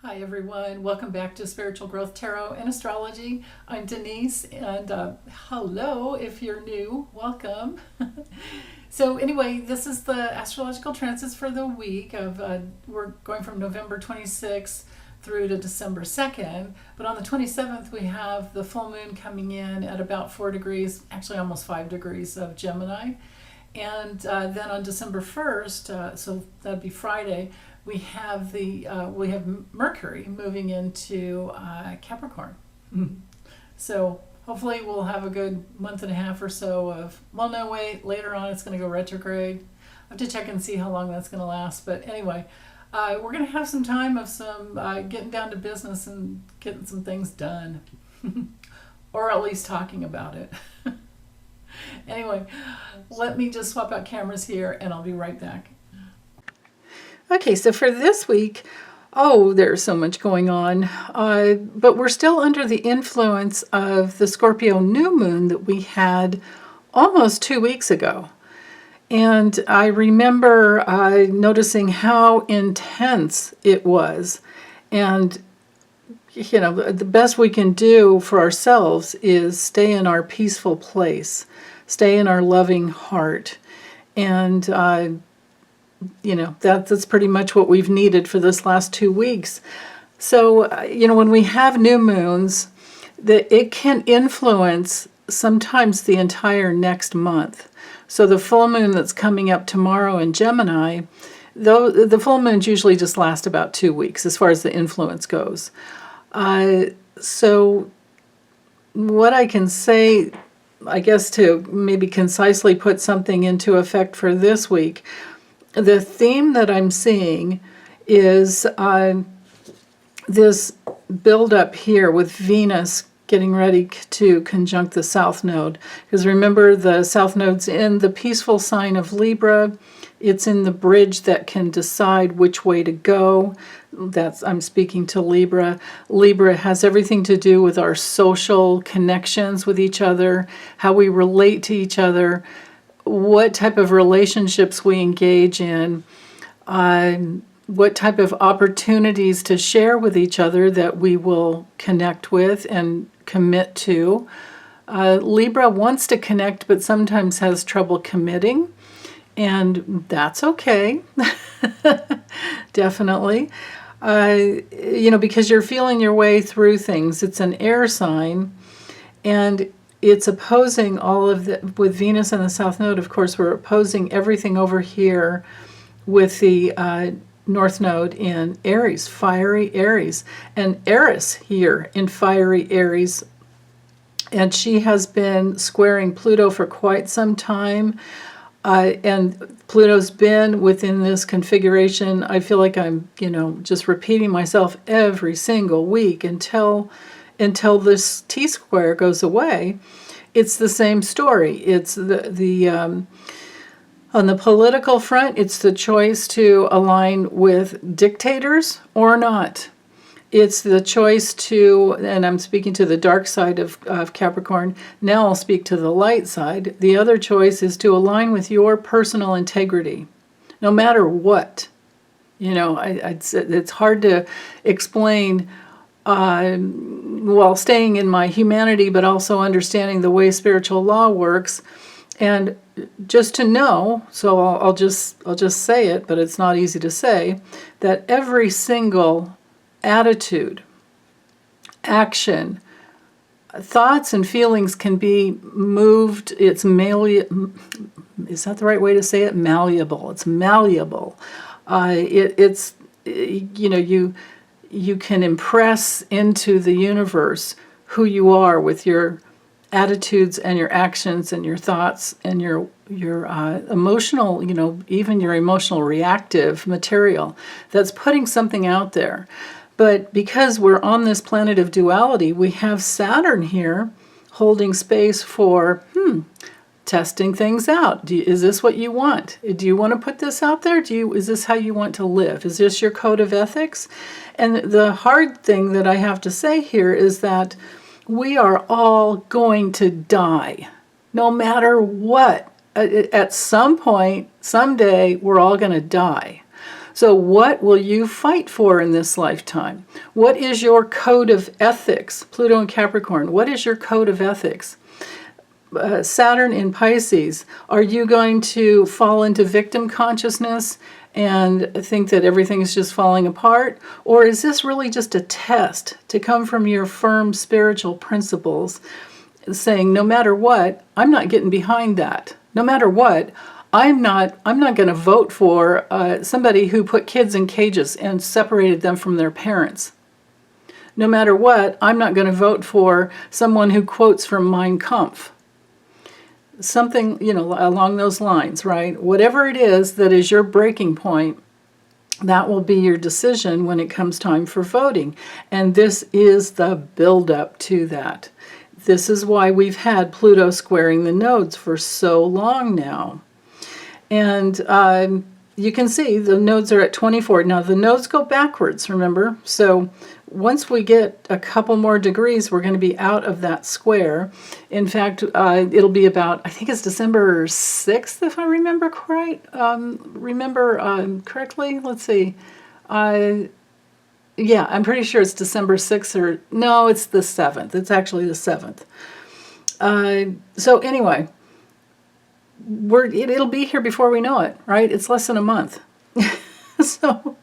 Hi everyone, welcome back to Spiritual Growth Tarot and Astrology. I'm Denise, and hello if you're new, welcome. So anyway, this is the astrological transits for the week of, we're going from November 26th through to December 2nd, but on the 27th we have the full moon coming in at about 4 degrees, actually almost 5 degrees of Gemini. And then on December 1st, so that'd be Friday, we have Mercury moving into Capricorn. So hopefully we'll have a good month and a half or so of, well, no, wait, later on it's going to go retrograde. I have to check and see how long that's going to last. But anyway, we're going to have some time of some getting down to business and getting some things done. Or at least talking about it. Anyway, let me just swap out cameras here and I'll be right back. Okay, so for this week, there's so much going on, but we're still under the influence of the Scorpio new moon that we had almost 2 weeks ago. And I remember noticing how intense it was. And, you know, the best we can do for ourselves is stay in our peaceful place, stay in our loving heart. And, you know, that's pretty much what we've needed for this last 2 weeks. So, you know, when we have new moons, it can influence sometimes the entire next month. So the full moon that's coming up tomorrow in Gemini, though the full moons usually just last about 2 weeks as far as the influence goes. So what I can say, I guess, to maybe concisely put something into effect for this week, the theme that I'm seeing is this build-up here with Venus getting ready to conjunct the South Node. Because remember, the South Node's in the peaceful sign of Libra. It's in the bridge that can decide which way to go. I'm speaking to Libra. Libra has everything to do with our social connections with each other, how we relate to each other, what type of relationships we engage in, what type of opportunities to share with each other that we will connect with and commit to. Libra wants to connect, but sometimes has trouble committing, and that's okay. Definitely. You know, because you're feeling your way through things. It's an air sign, and it's opposing all of the, with Venus and the South Node, of course, we're opposing everything over here with the North Node in Aries, fiery Aries, and Eris here in fiery Aries. And she has been squaring Pluto for quite some time. And Pluto's been within this configuration. I feel like I'm, you know, just repeating myself every single week until this T-square goes away. It's the same story. It's on the political front, it's the choice to align with dictators or not. It's the choice to, and I'm speaking to the dark side of Capricorn, now I'll speak to the light side. The other choice is to align with your personal integrity, no matter what. You know, it's hard to explain while staying in my humanity, but also understanding the way spiritual law works. And just to know, so I'll just say it, but it's not easy to say, that every single attitude, action, thoughts and feelings can be moved. It's is that the right way to say it? Malleable. It's malleable. It's you know, you can impress into the universe who you are with your attitudes and your actions and your thoughts and your emotional, you know, even your emotional reactive material that's putting something out there. But because we're on this planet of duality, we have Saturn here holding space for testing things out. Is this what you want? Do you want to put this out there? Is this how you want to live? Is this your code of ethics? And the hard thing that I have to say here is that we are all going to die, no matter what. At some point, someday, we're all going to die. So what will you fight for in this lifetime? What is your code of ethics? Pluto and Capricorn, what is your code of ethics? Saturn in Pisces, are you going to fall into victim consciousness and think that everything is just falling apart? Or is this really just a test to come from your firm spiritual principles, saying, no matter what, I'm not getting behind that. No matter what, I'm not going to vote for somebody who put kids in cages and separated them from their parents. No matter what, I'm not going to vote for someone who quotes from Mein Kampf. Something, along those lines, right? Whatever it is that is your breaking point, that will be your decision when it comes time for voting. And this is the build-up to that. This is why we've had Pluto squaring the nodes for so long now. And you can see the nodes are at 24. Now the nodes go backwards, remember? So once we get a couple more degrees, we're going to be out of that square. In fact, it'll be about, I think it's December 6th, if I remember correctly. Let's see. Yeah, I'm pretty sure it's December 6th, or no, it's the 7th. It's actually the 7th. So anyway, it'll be here before we know it, right? It's less than a month. So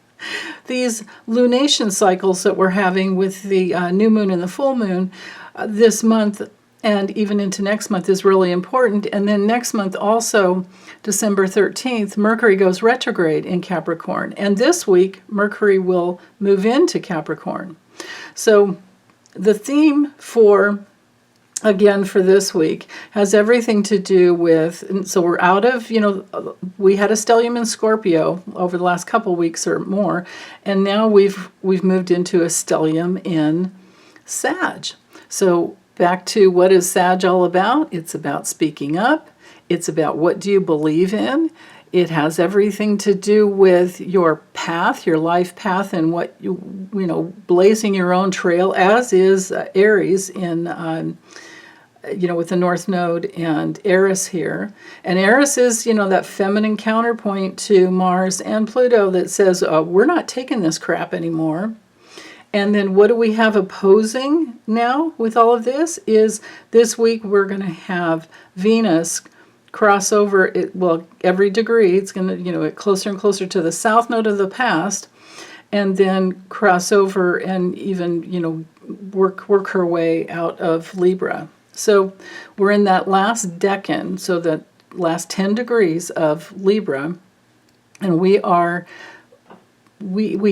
these lunation cycles that we're having with the new moon and the full moon this month and even into next month is really important. And then next month also, December 13th, Mercury goes retrograde in Capricorn. And this week, Mercury will move into Capricorn. So the theme for this week has everything to do with, and so we're out of, we had a stellium in Scorpio over the last couple weeks or more, and now we've moved into a stellium in Sag. So back to what is Sag all about? It's about speaking up. It's about what do you believe in. It has everything to do with your path, your life path, and what blazing your own trail, as is Aries in with the North Node and Eris here. And Eris is, that feminine counterpoint to Mars and Pluto that says, we're not taking this crap anymore. And then what do we have opposing now with all of this is this week we're going to have Venus cross over, every degree. It's going to, get closer and closer to the South Node of the past, and then cross over and even, work her way out of Libra. So we're in that last decan, so the last 10 degrees of Libra, and we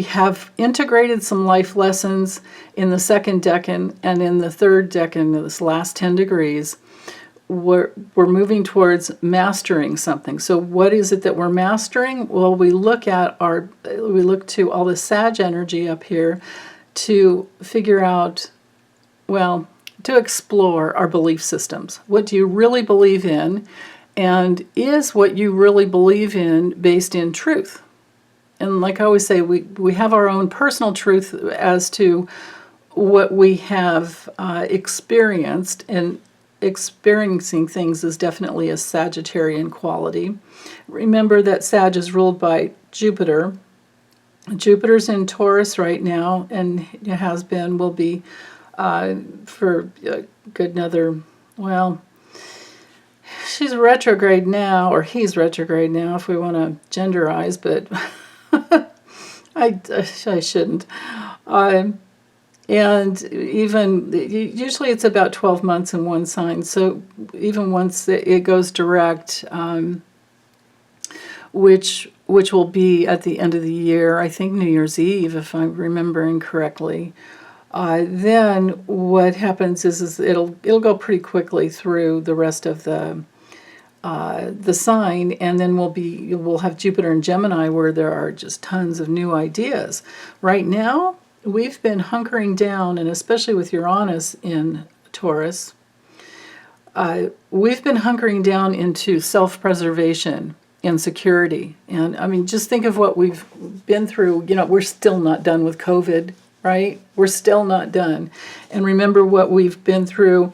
have integrated some life lessons in the second decan, and in the third decan, this last 10 degrees, we're moving towards mastering something. So what is it that we're mastering? Well, we look to all the Sag energy up here to figure out, to explore our belief systems. What do you really believe in? And is what you really believe in based in truth? And like I always say, we have our own personal truth as to what we have experienced, and experiencing things is definitely a Sagittarian quality. Remember that Sag is ruled by Jupiter. Jupiter's in Taurus right now, and it has been, will be for a good another, she's retrograde now, or he's retrograde now if we want to genderize, but I shouldn't. And even, usually it's about 12 months in one sign, so even once it goes direct, which will be at the end of the year, I think New Year's Eve, if I'm remembering correctly, then what happens is it'll go pretty quickly through the rest of the sign, and then we'll have Jupiter and Gemini, where there are just tons of new ideas. Right now, we've been hunkering down, and especially with Uranus in Taurus, we've been hunkering down into self-preservation and security. And I mean, just think of what we've been through. We're still not done with COVID. Right? We're still not done. And remember what we've been through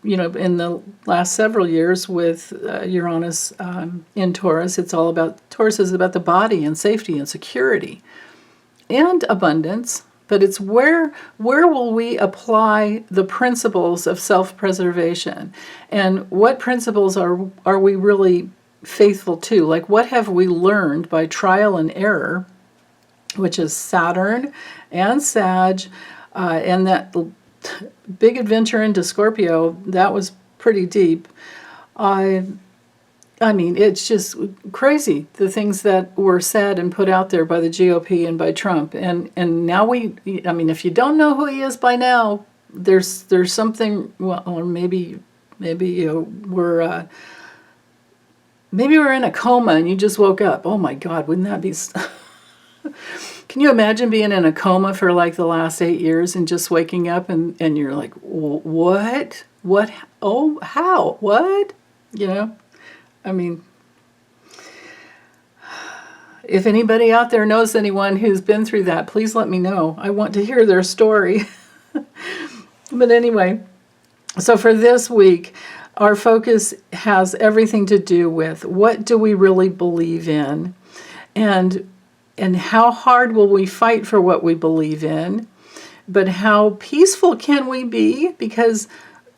in the last several years with Uranus in Taurus. Taurus is about the body and safety and security and abundance, but it's where will we apply the principles of self-preservation, and what principles are we really faithful to? Like, what have we learned by trial and error, which is Saturn and Sag, and that big adventure into Scorpio, that was pretty deep. I mean, it's just crazy, the things that were said and put out there by the GOP and by Trump. And now if you don't know who he is by now, there's something, well, or maybe we're in a coma and you just woke up. Oh my God, wouldn't that be... Can you imagine being in a coma for like the last 8 years and just waking up and you're like, what? What? Oh, how? What? I mean, if anybody out there knows anyone who's been through that, please let me know. I want to hear their story. But anyway, so for this week, our focus has everything to do with what do we really believe in, and how hard will we fight for what we believe in, but how peaceful can we be? Because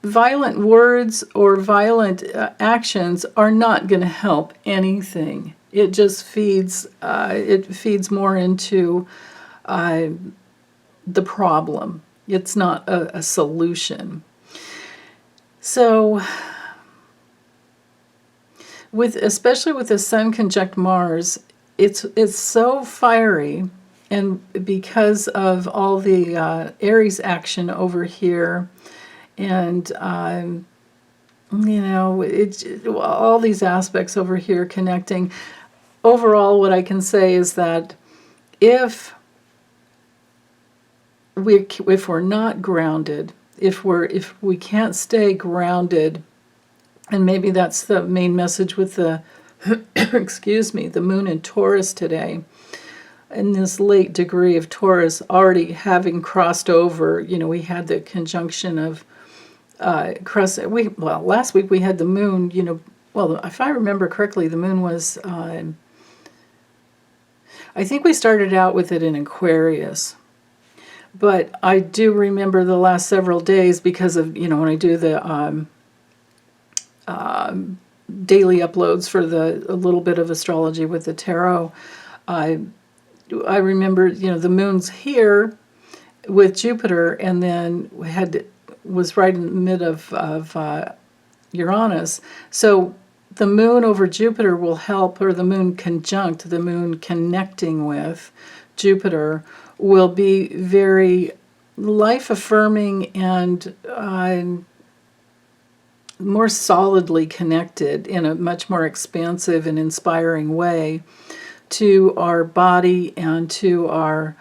violent words or violent actions are not going to help anything. It just feeds more into the problem. It's not a solution. So, especially with the Sun conjunct Mars, it's so fiery, and because of all the Aries action over here, and it's all these aspects over here connecting. Overall, what I can say is that if we're not grounded, if we can't stay grounded, and maybe that's the main message with the the moon in Taurus today, in this late degree of Taurus already having crossed over. We had the conjunction of last week we had the moon, if I remember correctly, the moon was, I think we started out with it in Aquarius. But I do remember the last several days because of, when I do the daily uploads for a little bit of astrology with the tarot, I remember, the moon's here with Jupiter, and then was right in the mid of Uranus. So the moon over Jupiter will help, or the moon conjunct, the moon connecting with Jupiter, will be very life-affirming and more solidly connected in a much more expansive and inspiring way to our body and to our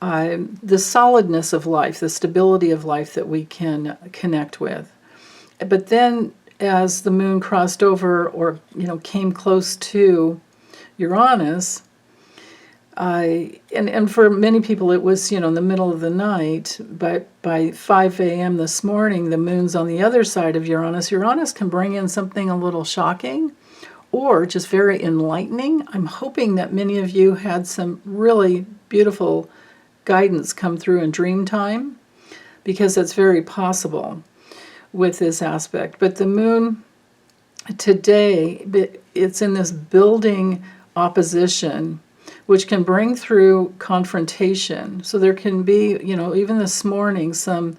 the solidness of life, the stability of life that we can connect with. But then as the moon crossed over, or came close to Uranus, and for many people it was in the middle of the night, but by 5 a.m. this morning the moon's on the other side of Uranus. Uranus can bring in something a little shocking or just very enlightening. I'm hoping that many of you had some really beautiful guidance come through in dream time, because that's very possible with this aspect. But the moon today, it's in this building opposition, which can bring through confrontation. So there can be, even this morning, some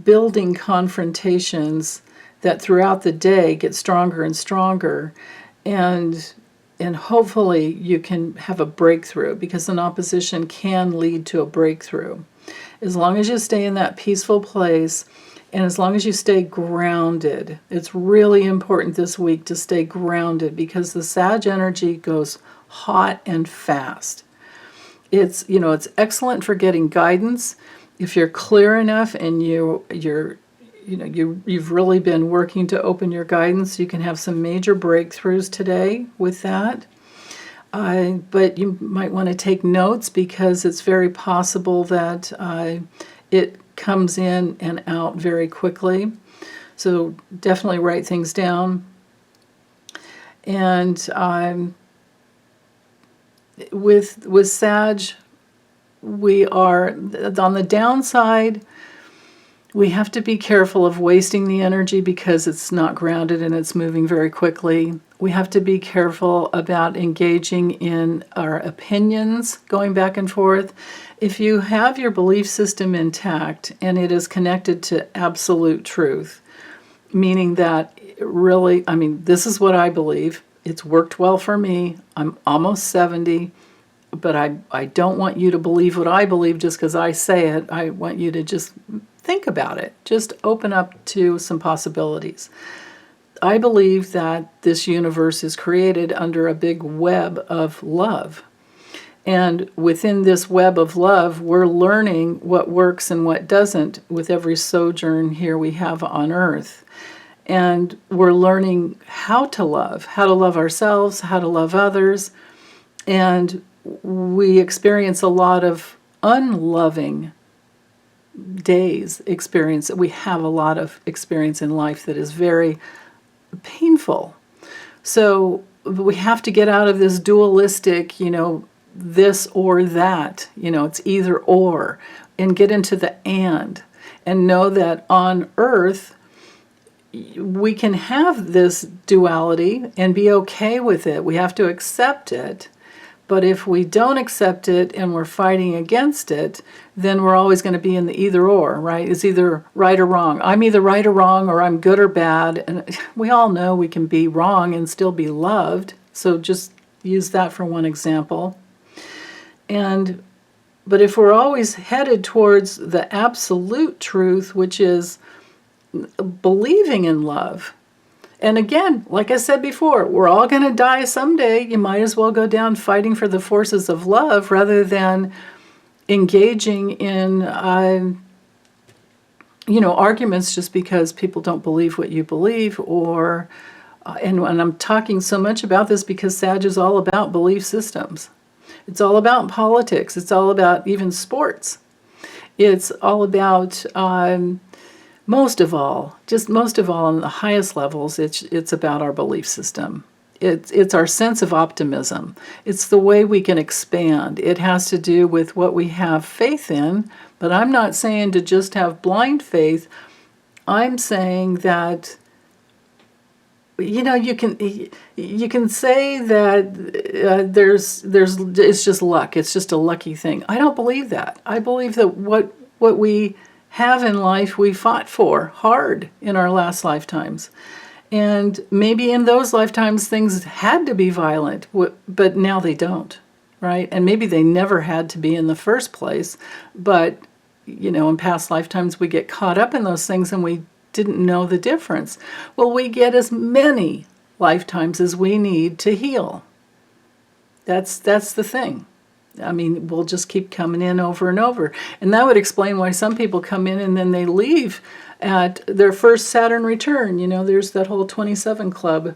building confrontations that throughout the day get stronger and stronger, and hopefully you can have a breakthrough, because an opposition can lead to a breakthrough. As long as you stay in that peaceful place, and as long as you stay grounded. It's really important this week to stay grounded, because the Sag energy goes hot and fast. It's excellent for getting guidance. If you're clear enough and you've really been working to open your guidance, you can have some major breakthroughs today with that. But you might want to take notes, because it's very possible that comes in and out very quickly. So definitely write things down. And with Sag, we are on the downside. We have to be careful of wasting the energy because it's not grounded and it's moving very quickly. We have to be careful about engaging in our opinions, going back and forth. If you have your belief system intact and it is connected to absolute truth, meaning that really, I mean, this is what I believe. It's worked well for me. I'm almost 70, but I don't want you to believe what I believe just because I say it. I want you to just think about it. Just open up to some possibilities. I believe that this universe is created under a big web of love. And within this web of love, we're learning what works and what doesn't with every sojourn here we have on Earth. And we're learning how to love ourselves, how to love others. And we experience a lot of unloving days experience. We have a lot of experience in life that is very painful. So we have to get out of this dualistic, this or that, it's either or, and get into the and know that on Earth, we can have this duality and be okay with it. We have to accept it. But if we don't accept it and we're fighting against it, then we're always going to be in the either or, right? It's either right or wrong. I'm either right or wrong, or I'm good or bad. And we all know we can be wrong and still be loved. So just use that for one example. But if we're always headed towards the absolute truth, which is believing in love. And again, like I said before, we're all going to die someday. You might as well go down fighting for the forces of love rather than engaging in, arguments just because people don't believe what you believe. Or, and I'm talking so much about this because Sag is all about belief systems. It's all about politics. It's all about even sports. It's all about... most of all on the highest levels, it's about our belief system. It's our sense of optimism. It's the way we can expand. It has to do with what we have faith in, but I'm not saying to just have blind faith. I'm saying that, you can say that it's just luck. It's just a lucky thing. I don't believe that. I believe that what we have in life, we fought for hard in our last lifetimes. And maybe in those lifetimes things had to be violent, but now they don't, right? And maybe they never had to be in the first place, but, in past lifetimes we get caught up in those things and we didn't know the difference. Well, we get as many lifetimes as we need to heal. That's the thing. I mean, we'll just keep coming in over and over. And that would explain why some people come in and then they leave at their first Saturn return. There's that whole 27 club,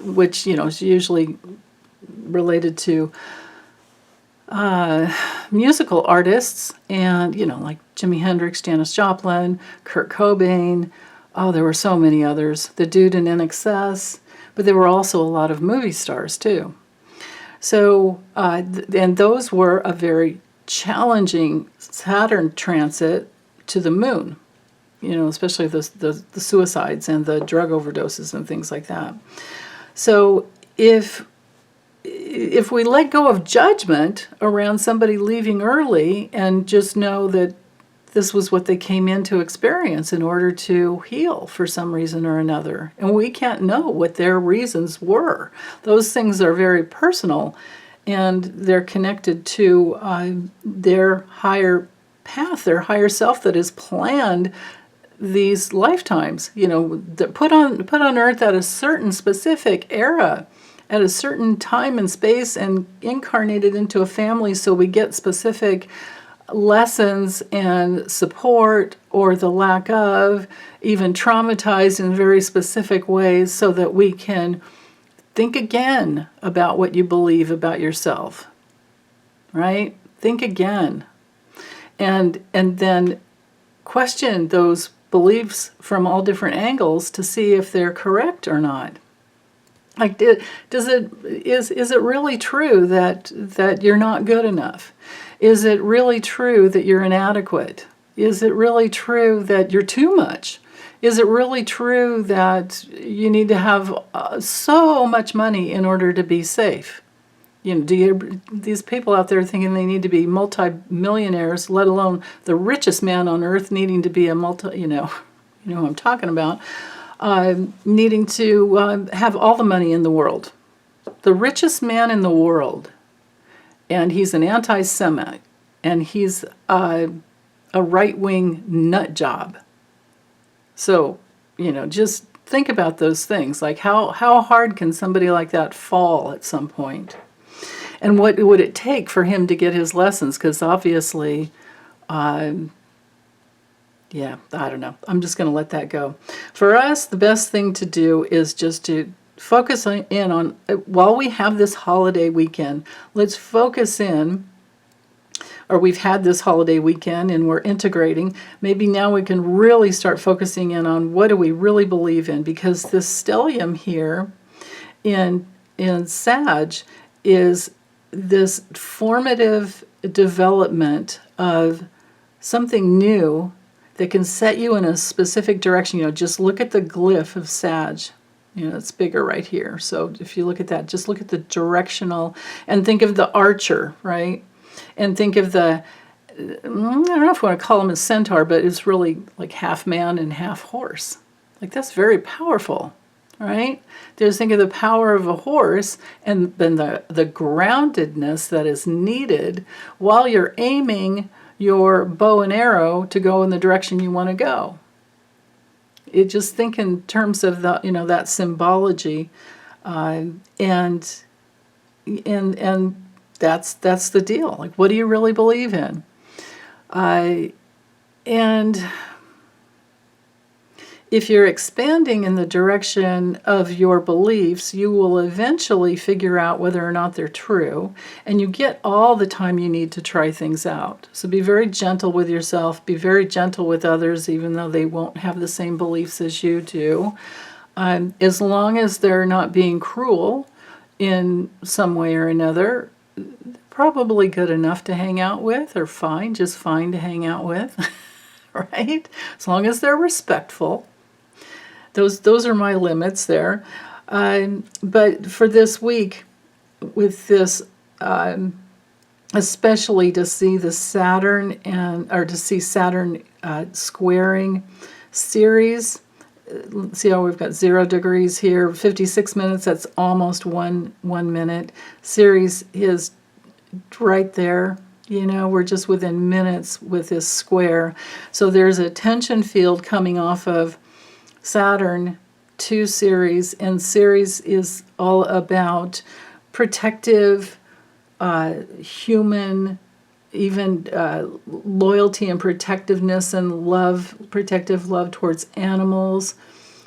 which, is usually related to musical artists. And, like Jimi Hendrix, Janis Joplin, Kurt Cobain. Oh, there were so many others. The Dude in NXS. But there were also a lot of movie stars, too. So, and those were a very challenging Saturn transit to the moon, especially the suicides and the drug overdoses and things like that. So if we let go of judgment around somebody leaving early and just know that this was what they came in to experience in order to heal for some reason or another. And we can't know what their reasons were. Those things are very personal, and they're connected to their higher path, their higher self that has planned these lifetimes, that put on Earth at a certain specific era, at a certain time and space, and incarnated into a family so we get specific lessons and support, or the lack of, even traumatized in very specific ways, so that we can think again about what you believe about yourself, right? Think again. and then question those beliefs from all different angles to see if they're correct or not. Like, is it really true that you're not good enough? Is it really true that you're inadequate? Is it really true that you're too much? Is it really true that you need to have so much money in order to be safe? You know, these people out there thinking they need to be multi-millionaires, let alone the richest man on earth needing to be a you know who I'm talking about, needing to have all the money in the world. The richest man in the world, and he's an anti-Semite, and he's a right-wing nut job. So, you know, just think about those things. Like, how hard can somebody like that fall at some point? And what would it take for him to get his lessons? Because obviously, yeah, I don't know. I'm just going to let that go. For us, the best thing to do is just to focus in on, while we have this holiday weekend, let's focus in, or we've had this holiday weekend and we're integrating, maybe now we can really start focusing in on what do we really believe in, because this stellium here in Sag is this formative development of something new that can set you in a specific direction. You know, just look at the glyph of Sag. You know, it's bigger right here. So if you look at that, just look at the directional, and think of the archer, right? And think of the, I don't know if I want to call him a centaur, but it's really like half man and half horse. Like, that's very powerful, right? Just think of the power of a horse, and then the groundedness that is needed while you're aiming your bow and arrow to go in the direction you want to go. It just think in terms of the, you know, that symbology, and that's the deal. Like, what do you really believe in? And if you're expanding in the direction of your beliefs, you will eventually figure out whether or not they're true, and you get all the time you need to try things out. So be very gentle with yourself, be very gentle with others, even though they won't have the same beliefs as you do. As long as they're not being cruel in some way or another, probably good enough to hang out with, or fine, just fine to hang out with, right? As long as they're respectful. Those are my limits there. But for this week, with this, especially to see the Saturn or to see Saturn squaring Ceres. See how we've got 0 degrees here, 56 minutes, that's almost one minute. Ceres is right there. You know, we're just within minutes with this square. So there's a tension field coming off of Saturn to Ceres, and Ceres is all about protective, human, even loyalty and protectiveness and love, protective love towards animals.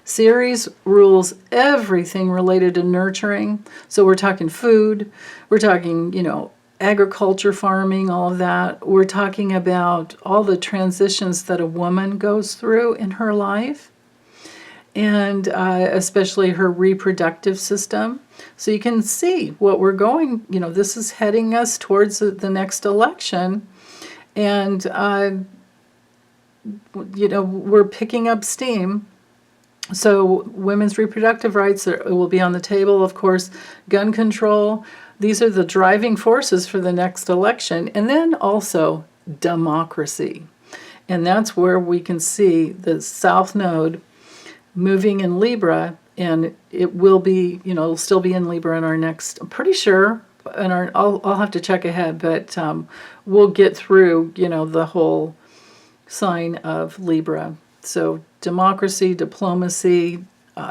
Ceres rules everything related to nurturing. So we're talking food, we're talking, you know, agriculture, farming, all of that. We're talking about all the transitions that a woman goes through in her life, and especially her reproductive system. So you can see what we're going, you know, this is heading us towards the next election, and, you know, we're picking up steam. So women's reproductive rights will be on the table, of course, gun control. These are the driving forces for the next election, and then also democracy. And that's where we can see the South Node moving in Libra, and it will be, you know, it'll still be in Libra in our next, I'm pretty sure, in our, I'll have to check ahead, but we'll get through, you know, the whole sign of Libra. So democracy, diplomacy,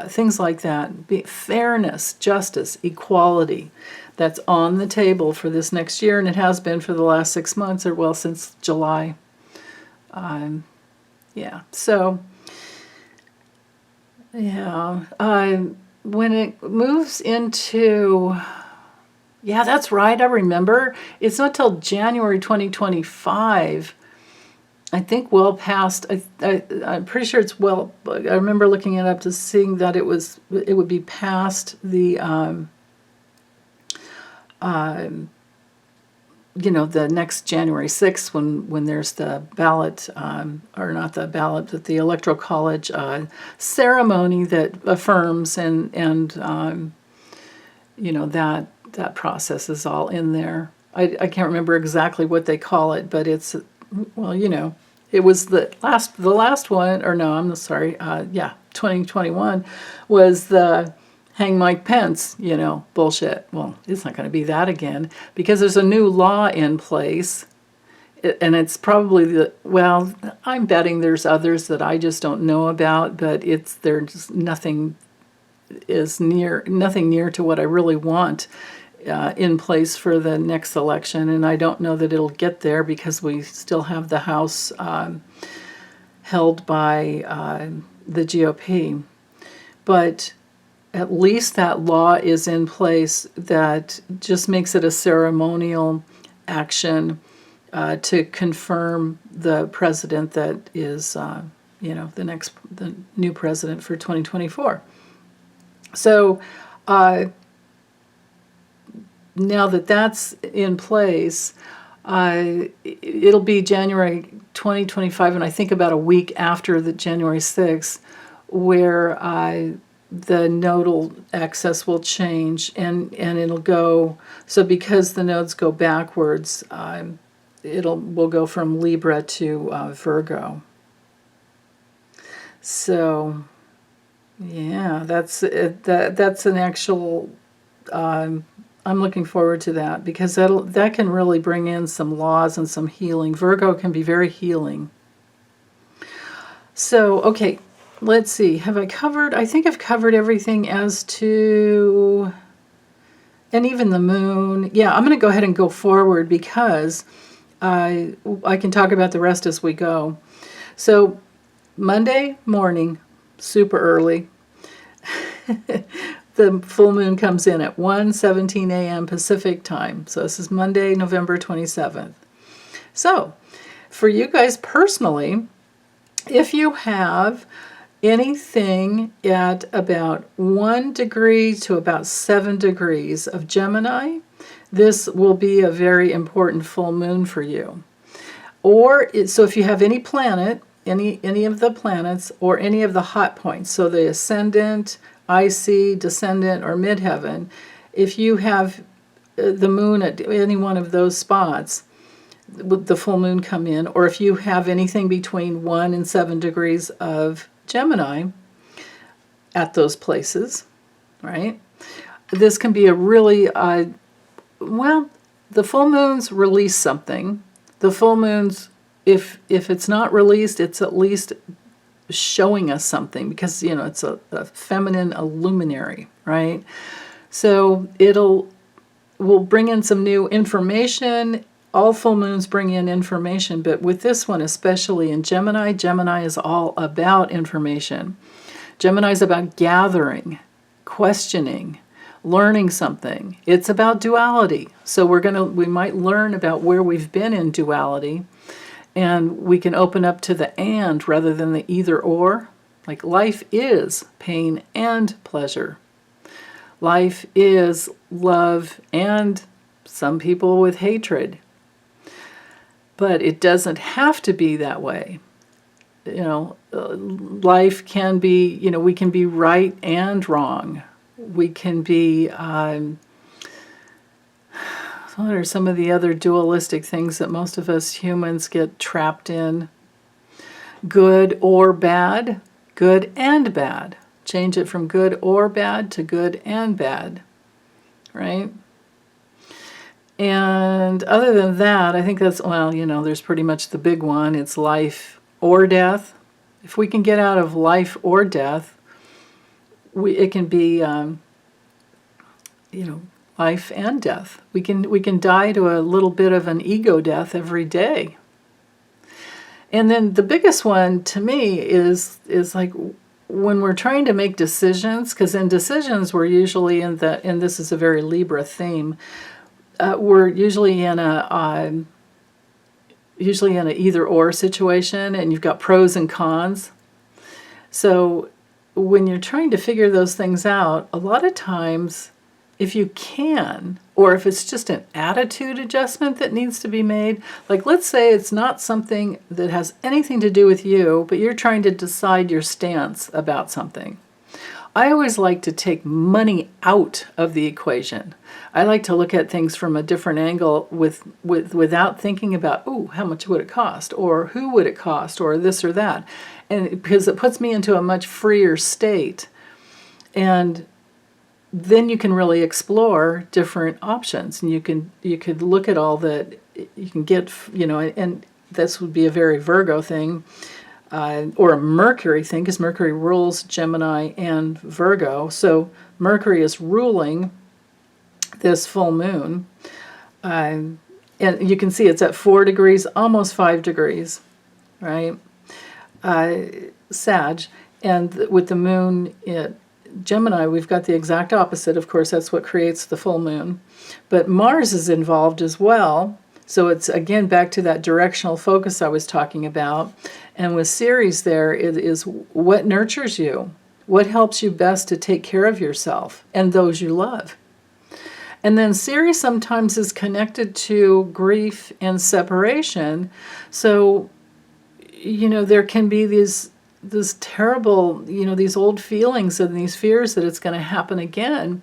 things like that, fairness, justice, equality, that's on the table for this next year, and it has been for the last 6 months, or well, since July. Yeah, so yeah, when it moves into, yeah, that's right, I remember. It's not till January 2025 I think well past. I'm pretty sure it's well. I remember looking it up to seeing that it would be past the the next January 6th when there's the ballot, or not the ballot, but the Electoral College ceremony that affirms and that process is all in there. I can't remember exactly what they call it, but it's, well, it was the last one, or no, I'm sorry, 2021 was the hang Mike Pence, bullshit. Well, it's not going to be that again because there's a new law in place, and it's probably I'm betting there's others that I just don't know about, but there's nothing near to what I really want in place for the next election, and I don't know that it'll get there because we still have the House held by the GOP. But at least that law is in place that just makes it a ceremonial action to confirm the president that is, the new president for 2024. So now that that's in place, it'll be January 2025, and I think about a week after the January 6th, where the nodal axis will change, and it'll go, so because the nodes go backwards, we'll go from Libra to Virgo. So yeah, that's an actual, I'm looking forward to that because that can really bring in some laws and some healing. Virgo can be very healing. So, okay, let's see. Have I covered? I think I've covered everything as to, and even the moon. Yeah, I'm going to go ahead and go forward because I can talk about the rest as we go. So, Monday morning, super early. The full moon comes in at 1:17 a.m. Pacific time. So this is Monday, November 27th. So for you guys personally, if you have anything at about 1 degree to about 7 degrees of Gemini, this will be a very important full moon for you. So if you have any planet, any of the planets, or any of the hot points, so the ascendant, IC, descendant, or midheaven, if you have the moon at any one of those spots, the full moon come in, or if you have anything between 1 and 7 degrees of Gemini at those places, right? This can be a really, the full moons release something. The full moons, if it's not released, it's at least showing us something because, it's a feminine luminary, right? So we'll bring in some new information. All full moons bring in information, but with this one, especially in Gemini is all about information. Gemini is about gathering, questioning, learning something. It's about duality. So we might learn about where we've been in duality, and we can open up to the and rather than the either or. Like life is pain and pleasure. Life is love and some people with hatred. But it doesn't have to be that way. Life can be, we can be right and wrong. We can be, what are some of the other dualistic things that most of us humans get trapped in? Good or bad, good and bad. Change it from good or bad to good and bad, right? And other than that, I think that's, there's pretty much the big one. It's life or death. If we can get out of life or death, it can be, life and death. We can die to a little bit of an ego death every day. And then the biggest one to me is like when we're trying to make decisions, because in decisions we're usually and this is a very Libra theme, we're usually in usually in an either-or situation, and you've got pros and cons. So when you're trying to figure those things out, a lot of times, if you can, or if it's just an attitude adjustment that needs to be made, like let's say it's not something that has anything to do with you, but you're trying to decide your stance about something. I always like to take money out of the equation. I like to look at things from a different angle without thinking about, oh, how much would it cost? Or who would it cost? Or this or that. And because it puts me into a much freer state. And then you can really explore different options. And you could look at all that you can get, and this would be a very Virgo thing. Or a Mercury thing, because Mercury rules Gemini and Virgo. So Mercury is ruling this full moon. And you can see it's at 4 degrees, almost 5 degrees, right? Sag. And with the moon at Gemini, we've got the exact opposite. Of course, that's what creates the full moon. But Mars is involved as well. So it's, again, back to that directional focus I was talking about. And with Ceres there, it is what nurtures you, what helps you best to take care of yourself and those you love. And then Ceres sometimes is connected to grief and separation. So, there can be this terrible, these old feelings and these fears that it's going to happen again.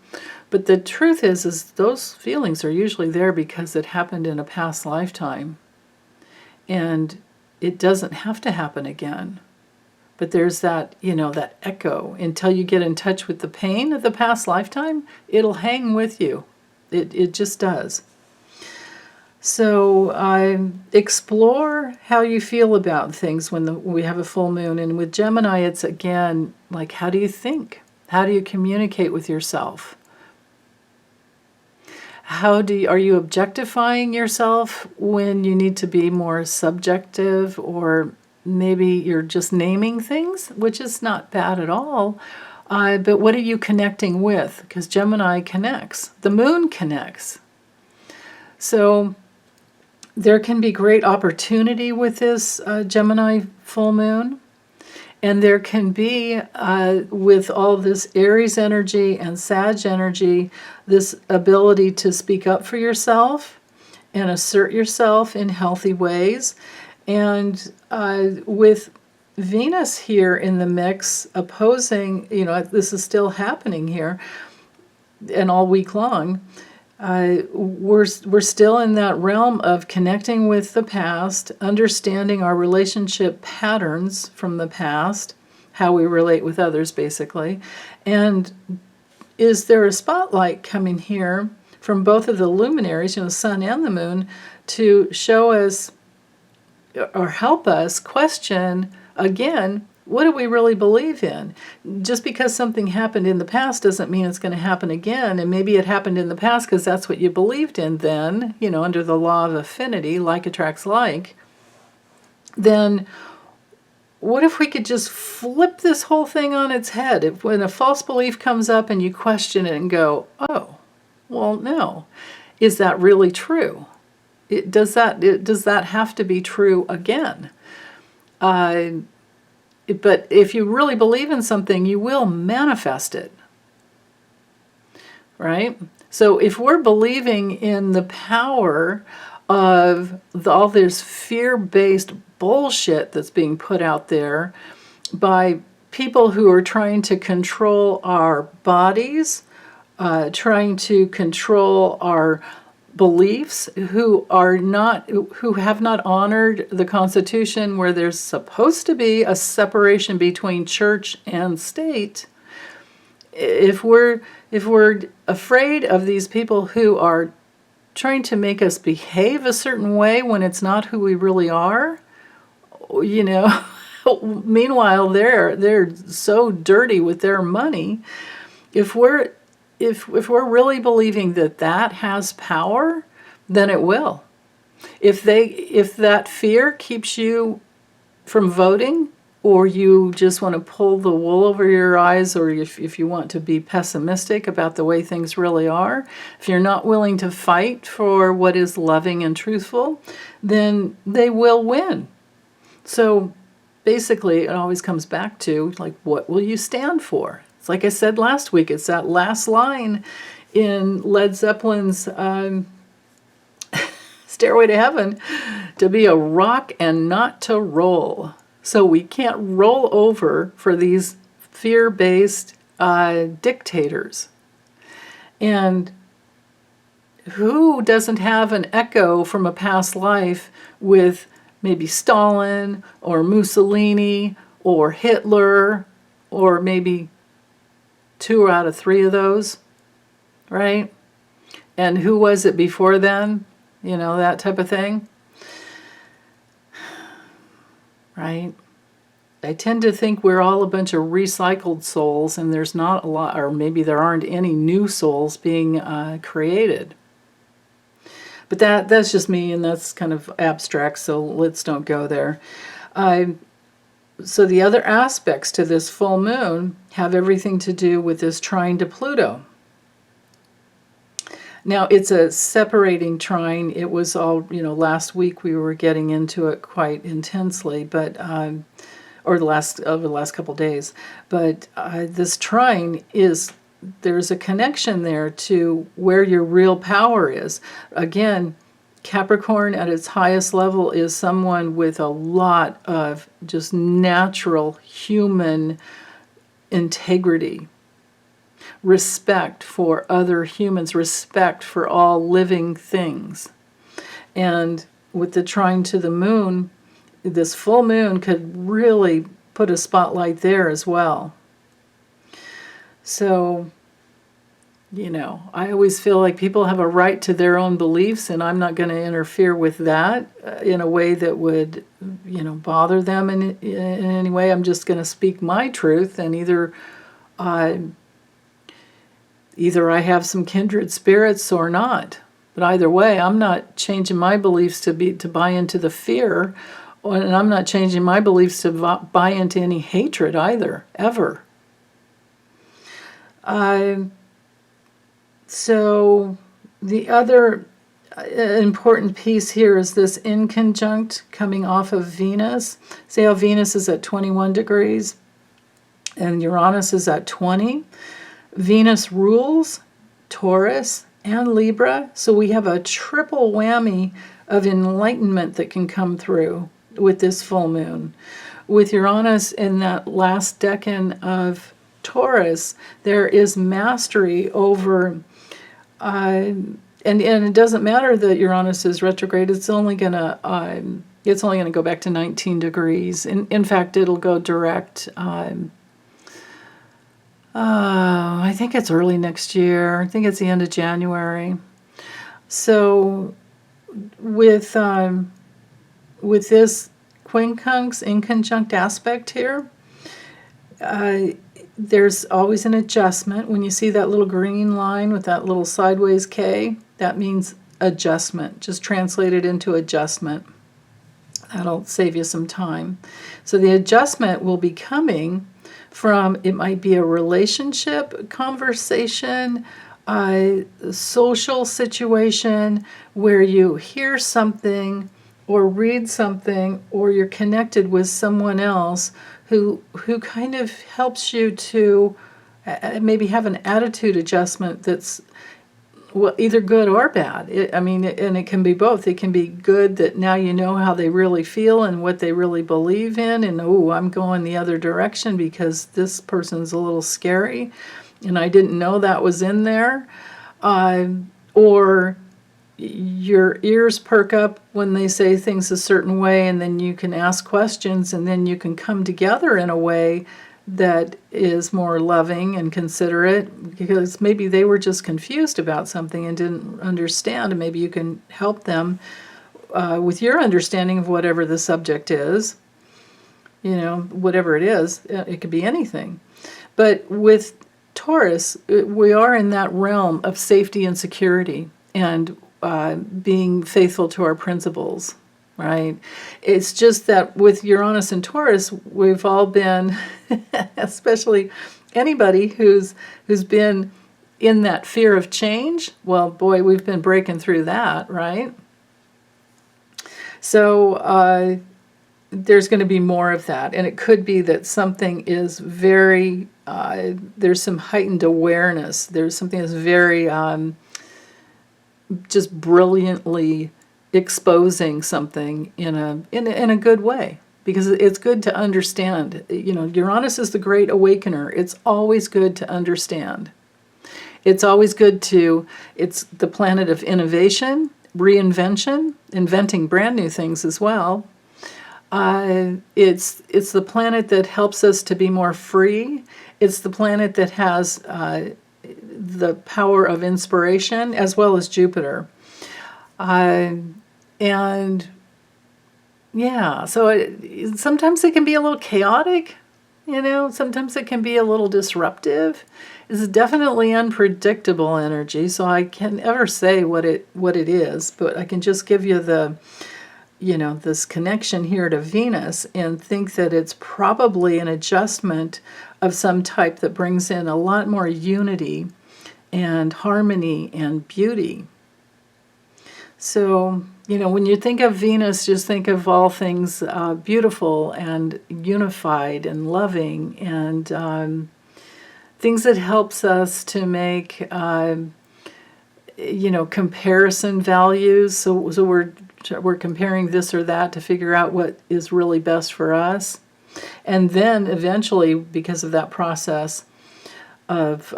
But the truth is those feelings are usually there because it happened in a past lifetime. And it doesn't have to happen again. But there's that, that echo. Until you get in touch with the pain of the past lifetime, it'll hang with you. It just does. So explore how you feel about things when we have a full moon. And with Gemini, it's again, like, how do you think? How do you communicate with yourself? Are you objectifying yourself when you need to be more subjective, or maybe you're just naming things, which is not bad at all. But what are you connecting with? Because Gemini connects. The moon connects. So there can be great opportunity with this Gemini full moon. And there can be, with all this Aries energy and Sag energy, this ability to speak up for yourself and assert yourself in healthy ways. And with Venus here in the mix, opposing, this is still happening here and all week long, we're still in that realm of connecting with the past, understanding our relationship patterns from the past, how we relate with others, basically. And is there a spotlight coming here from both of the luminaries, the sun and the moon, to show us or help us question, again, what do we really believe in? Just because something happened in the past doesn't mean it's going to happen again. And maybe it happened in the past because that's what you believed in then, under the law of affinity, like attracts like. Then what if we could just flip this whole thing on its head? When a false belief comes up and you question it and go, oh, well, no. Is that really true? Does that have to be true again? But if you really believe in something, you will manifest it, right? So if we're believing in the power of all this fear-based bullshit that's being put out there by people who are trying to control our bodies, trying to control our beliefs, who have not honored the Constitution, where there's supposed to be a separation between church and state, if we're afraid of these people who are trying to make us behave a certain way when it's not who we really are, meanwhile they're so dirty with their money. If we're really believing that has power, then it will. If that fear keeps you from voting, or you just want to pull the wool over your eyes, or if you want to be pessimistic about the way things really are, if you're not willing to fight for what is loving and truthful, then they will win. So basically, it always comes back to, like, what will you stand for? It's like I said last week, it's that last line in Led Zeppelin's Stairway to Heaven, to be a rock and not to roll. So we can't roll over for these fear-based dictators. And who doesn't have an echo from a past life with maybe Stalin or Mussolini or Hitler, or maybe 2 out of 3 of those, right? And who was it before then? You know, that type of thing. Right? I tend to think we're all a bunch of recycled souls, and there's not a lot, or maybe there aren't any new souls being created. But that's just me, and that's kind of abstract, so let's don't go there. So the other aspects to this full moon have everything to do with this trine to Pluto. Now, it's a separating trine. It was all, last week we were getting into it quite intensely, but over the last couple days. But this trine there's a connection there to where your real power is. Again, Capricorn at its highest level is someone with a lot of just natural human integrity. Respect for other humans, respect for all living things. And with the trine to the moon, this full moon could really put a spotlight there as well. So, I always feel like people have a right to their own beliefs, and I'm not going to interfere with that in a way that would, bother them in any way. I'm just going to speak my truth, and either I have some kindred spirits or not. But either way, I'm not changing my beliefs to buy into the fear, and I'm not changing my beliefs to buy into any hatred either, ever. So the other important piece here is this inconjunct coming off of Venus. See how Venus is at 21 degrees and Uranus is at 20? Venus rules Taurus and Libra, so we have a triple whammy of enlightenment that can come through with this full moon. With Uranus in that last decan of Taurus, there is mastery over, and it doesn't matter that Uranus is retrograde. It's only gonna go back to 19 degrees. In fact, it'll go direct. I think it's early next year. I think it's the end of January. So with this quincunx inconjunct aspect here, there's always an adjustment. When you see that little green line with that little sideways K, that means adjustment. Just translate it into adjustment. That'll save you some time. So the adjustment will be coming from, it might be a relationship, conversation, a social situation where you hear something or read something, or you're connected with someone else who kind of helps you to maybe have an attitude adjustment that's, well, either good or bad. And it can be both. It can be good that now you know how they really feel and what they really believe in, and I'm going the other direction because this person's a little scary and I didn't know that was in there. Or your ears perk up when they say things a certain way, and then you can ask questions, and then you can come together in a way that is more loving and considerate, because maybe they were just confused about something and didn't understand, and maybe you can help them with your understanding of whatever the subject is. Whatever it is, it could be anything. But with Taurus, we are in that realm of safety and security, and being faithful to our principles. right? It's just that with Uranus and Taurus, we've all been, especially anybody who's been in that fear of change. Well, boy, we've been breaking through that, right? So there's going to be more of that, and it could be that something is very there's some heightened awareness. There's something that's very just brilliantly exposing something in a good way, because it's good to understand. You know, Uranus is the great awakener. It's always good to understand. It's always good to, it's the planet of innovation, reinvention, inventing brand new things as well. It's the planet that helps us to be more free. It's the planet that has the power of inspiration, as well as Jupiter. And yeah, so sometimes it can be a little chaotic, you know, sometimes it can be a little disruptive. It's definitely unpredictable energy, so I can't ever say what it is, but I can just give you the, you know, this connection here to Venus, and think that it's probably an adjustment of some type that brings in a lot more unity and harmony and beauty. So, you know, when you think of Venus, just think of all things beautiful and unified and loving, and things that helps us to make, you know, comparison values. So we're comparing this or that to figure out what is really best for us. And then eventually, because of that process of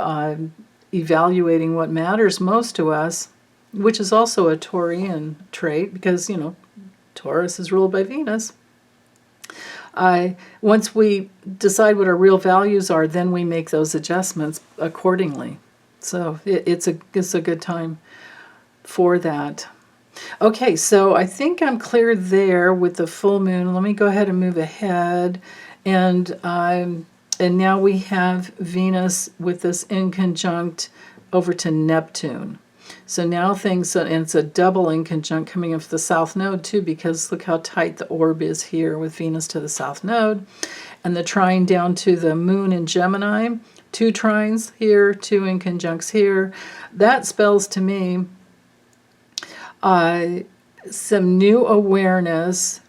evaluating what matters most to us, which is also a Taurian trait, because, you know, Taurus is ruled by Venus. Once we decide what our real values are, then we make those adjustments accordingly. So it's a good time for that. Okay, so I think I'm clear there with the full moon. Let me go ahead and move ahead. And now we have Venus with this inconjunct over to Neptune. So now things, and it's a double inconjunct coming up the south node too, because look how tight the orb is here with Venus to the south node. And the trine down to the moon in Gemini, 2 trines here, 2 inconjuncts here. That spells to me some new awareness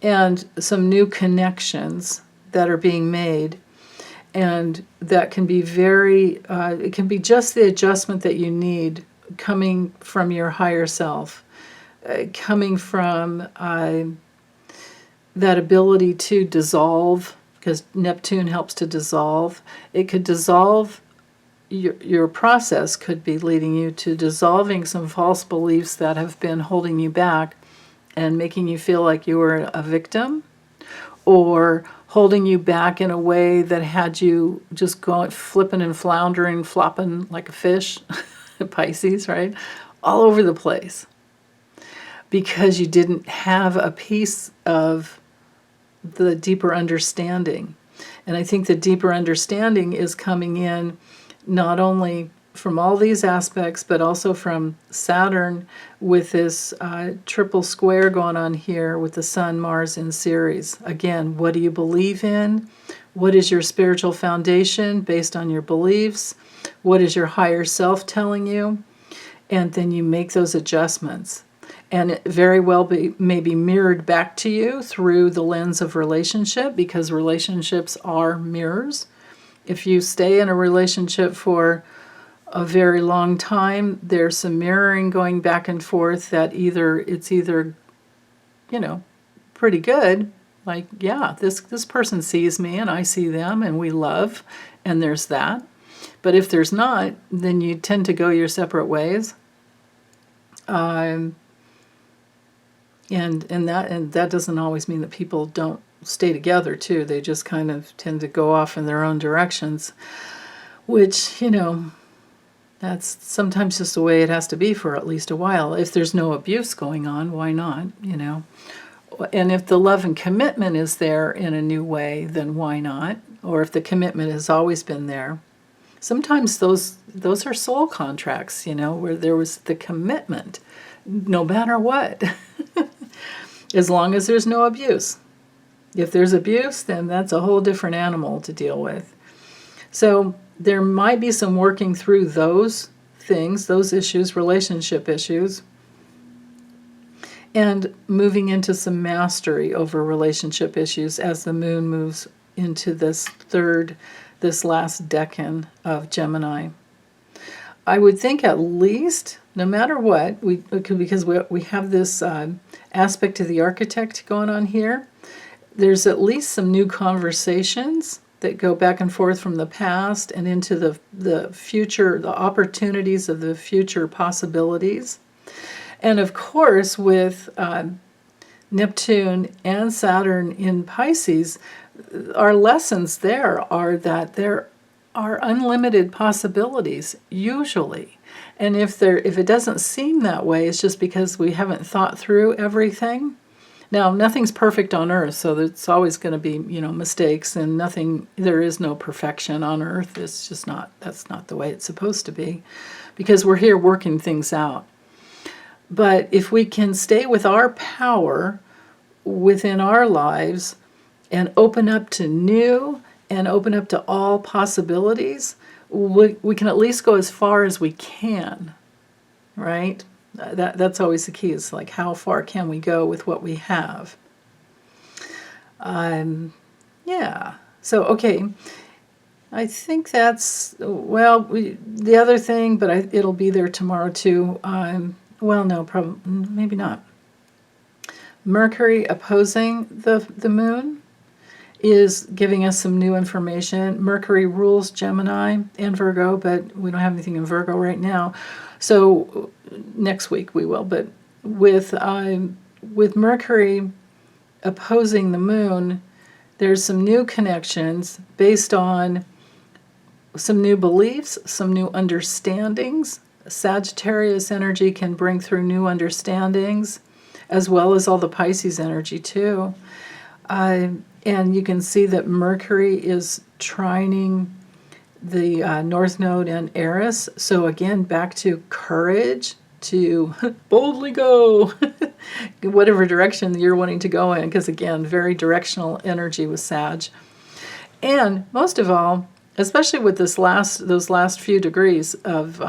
and some new connections that are being made. And that can be very, it can be just the adjustment that you need coming from your higher self, coming from that ability to dissolve, because Neptune helps to dissolve. It could dissolve, your process could be leading you to dissolving some false beliefs that have been holding you back and making you feel like you were a victim, or holding you back in a way that had you just going flipping and floundering, flopping like a fish, Pisces, right? All over the place. Because you didn't have a piece of the deeper understanding. And I think the deeper understanding is coming in not only from all these aspects, but also from Saturn with this triple square going on here with the Sun, Mars in Ceres. Again, what do you believe in? What is your spiritual foundation based on your beliefs? What is your higher self telling you? And then you make those adjustments. And it very well may be mirrored back to you through the lens of relationship, because relationships are mirrors. If you stay in a relationship for a very long time, there's some mirroring going back and forth that it's either, you know, pretty good, like, yeah, this person sees me and I see them and we love, and there's that. But if there's not, then you tend to go your separate ways. And that doesn't always mean that people don't stay together too. They just kind of tend to go off in their own directions, which, you know, that's sometimes just the way it has to be for at least a while. If there's no abuse going on, why not, you know? And if the love and commitment is there in a new way, then why not? Or if the commitment has always been there. Sometimes those are soul contracts, you know, where there was the commitment, no matter what. as long as there's no abuse. If there's abuse, then that's a whole different animal to deal with. So there might be some working through those things, those issues, relationship issues, and moving into some mastery over relationship issues as the moon moves into this last decan of Gemini. I would think at least, no matter what, because we have this aspect of the architect going on here, there's at least some new conversations that go back and forth from the past and into the future, the opportunities of the future possibilities. And of course, with Neptune and Saturn in Pisces, our lessons there are that there are unlimited possibilities, usually. And if it doesn't seem that way, it's just because we haven't thought through everything. Now, nothing's perfect on Earth, so there's always going to be, mistakes, and there is no perfection on Earth. It's just that's not the way it's supposed to be, because we're here working things out. But if we can stay with our power within our lives and open up to new and open up to all possibilities, we can at least go as far as we can, right? That's always the key. It's like, how far can we go with what we have? Yeah. So, okay. I think that's, the other thing, but it'll be there tomorrow too. Maybe not. Mercury opposing the moon is giving us some new information. Mercury rules Gemini and Virgo, but we don't have anything in Virgo right now. So next week we will. But with Mercury opposing the moon, there's some new connections based on some new beliefs, some new understandings. Sagittarius energy can bring through new understandings, as well as all the Pisces energy too. And you can see that Mercury is trining the North Node and Eris. So again, back to courage, to boldly go, whatever direction you're wanting to go in, because again, very directional energy with Sag. And most of all, especially with those last few degrees of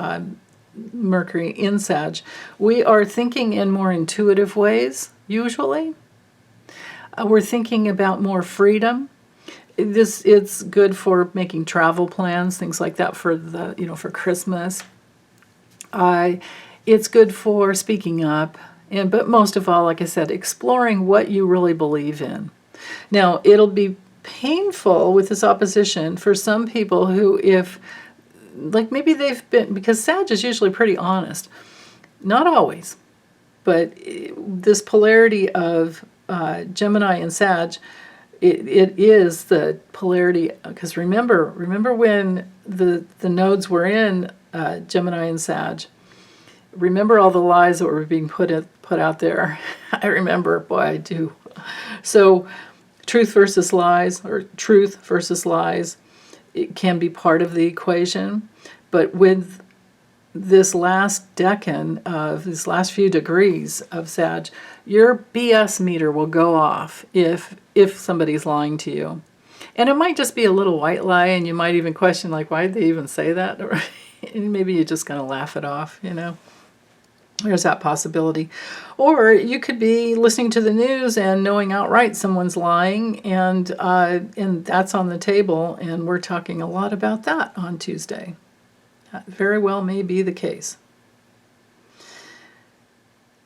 Mercury in Sag, we are thinking in more intuitive ways, usually. We're thinking about more freedom. It's good for making travel plans, things like that for for Christmas. It's good for speaking up, but most of all, like I said, exploring what you really believe in. Now, it'll be painful with this opposition for some people who, maybe they've been, because Sag is usually pretty honest. Not always, but this polarity of Gemini and Sag, it is the polarity, because remember when the nodes were in Gemini and Sag. Remember all the lies that were being put out there. I remember, boy, I do. So truth versus lies, or truth versus lies, it can be part of the equation. But with this last decan of these last few degrees of Sag, your BS meter will go off if somebody's lying to you. And it might just be a little white lie, and you might even question, why did they even say that? Or maybe you're just going to laugh it off, There's that possibility. Or you could be listening to the news and knowing outright someone's lying, and that's on the table, and we're talking a lot about that on Tuesday. That very well may be the case.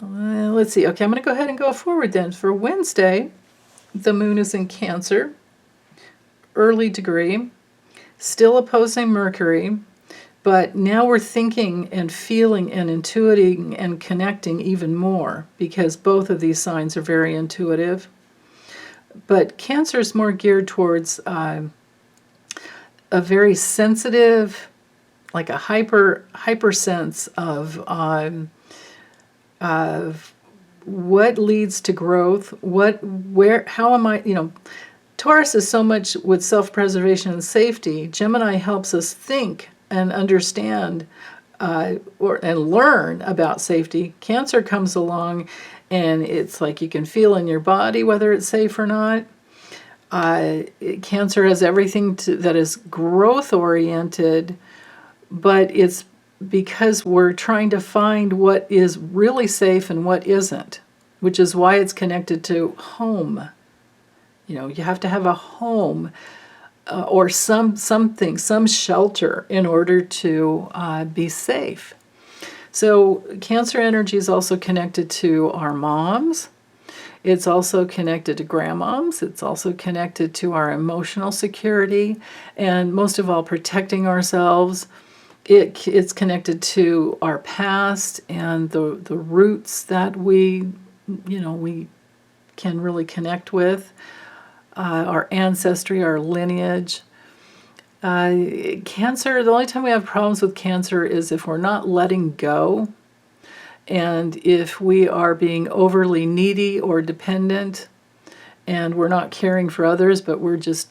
Let's see. Okay, I'm going to go ahead and go forward then. For Wednesday, the moon is in Cancer, early degree, still opposing Mercury. But now we're thinking and feeling and intuiting and connecting even more, because both of these signs are very intuitive. But Cancer is more geared towards a very sensitive, like a hyper sense of what leads to growth, how am I, Taurus is so much with self-preservation and safety. Gemini helps us think and understand and learn about safety. Cancer comes along and it's like you can feel in your body whether it's safe or not. Cancer has everything that is growth oriented, but it's because we're trying to find what is really safe and what isn't, which is why it's connected to home. You have to have a home or something, some shelter in order to be safe. So Cancer energy is also connected to our moms. It's also connected to grandmoms. It's also connected to our emotional security, and most of all, protecting ourselves. It's connected to our past and the roots that we can really connect with, our ancestry, our lineage. Cancer, the only time we have problems with Cancer is if we're not letting go, and if we are being overly needy or dependent, and we're not caring for others, but we're just,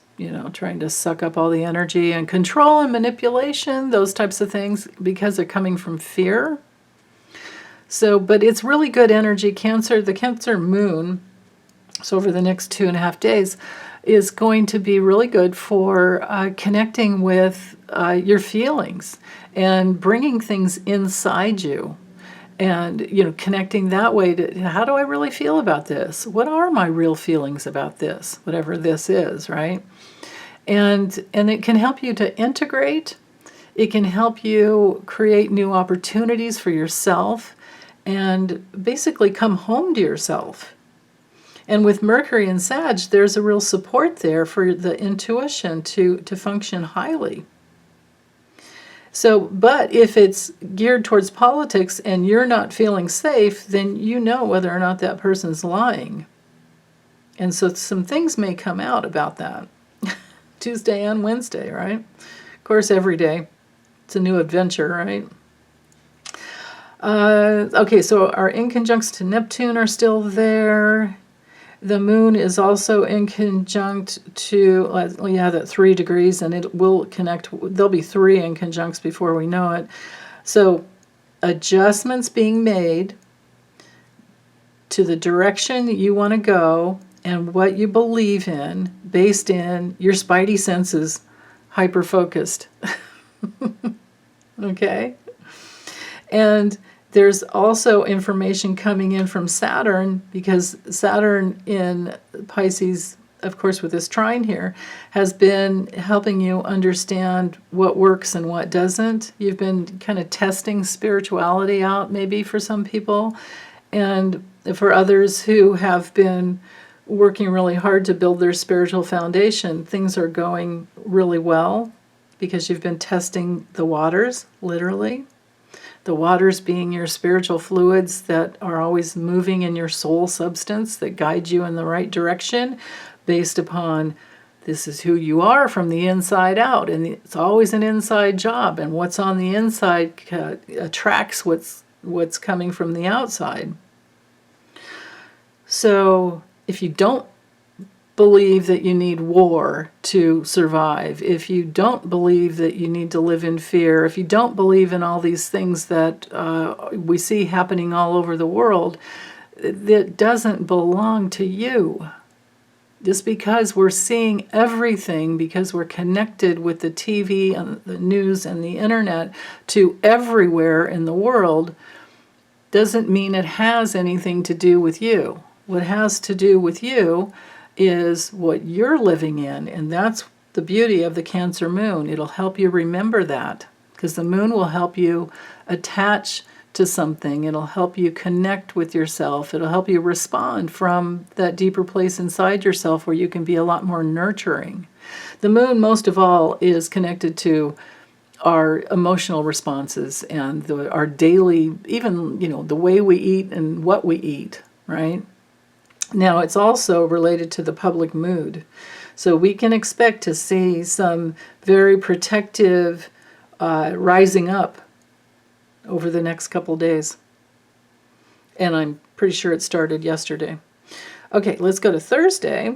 trying to suck up all the energy and control and manipulation, those types of things, because they're coming from fear. So, but it's really good energy. Cancer, the Cancer moon, so over the next 2.5 days, is going to be really good for connecting with your feelings and bringing things inside you. And, connecting that way to how do I really feel about this? What are my real feelings about this? Whatever this is, right? And it can help you to integrate. It can help you create new opportunities for yourself and basically come home to yourself. And with Mercury and Sag, there's a real support there for the intuition to function highly. So, but if it's geared towards politics and you're not feeling safe, then you know whether or not that person's lying. And so some things may come out about that. Tuesday and Wednesday, right? Of course, every day. It's a new adventure, right? Okay, so our inconjuncts to Neptune are still there. The moon is also inconjunct to, that 3 degrees, and it will connect. There'll be 3 inconjuncts before we know it. So adjustments being made to the direction that you want to go and what you believe in based in your spidey senses, hyper-focused. Okay? And there's also information coming in from Saturn, because Saturn in Pisces, of course, with this trine here, has been helping you understand what works and what doesn't. You've been kind of testing spirituality out, maybe for some people, and for others who have been working really hard to build their spiritual foundation, things are going really well because you've been testing the waters, literally. The waters being your spiritual fluids that are always moving in your soul substance that guide you in the right direction based upon this is who you are from the inside out. And it's always an inside job. And what's on the inside attracts what's coming from the outside. So if you don't believe that you need war to survive, if you don't believe that you need to live in fear, if you don't believe in all these things that we see happening all over the world, that doesn't belong to you. Just because we're seeing everything, because we're connected with the TV and the news and the internet to everywhere in the world, doesn't mean it has anything to do with you. What has to do with you is what you're living in, and that's the beauty of the Cancer moon. It'll help you remember that, because the moon will help you attach to something. It'll help you connect with yourself. It'll help you respond from that deeper place inside yourself where you can be a lot more nurturing. The moon, most of all, is connected to our emotional responses and our daily, even, the way we eat and what we eat, right? Now, it's also related to the public mood. So we can expect to see some very protective rising up over the next couple days. And I'm pretty sure it started yesterday. Okay, let's go to Thursday.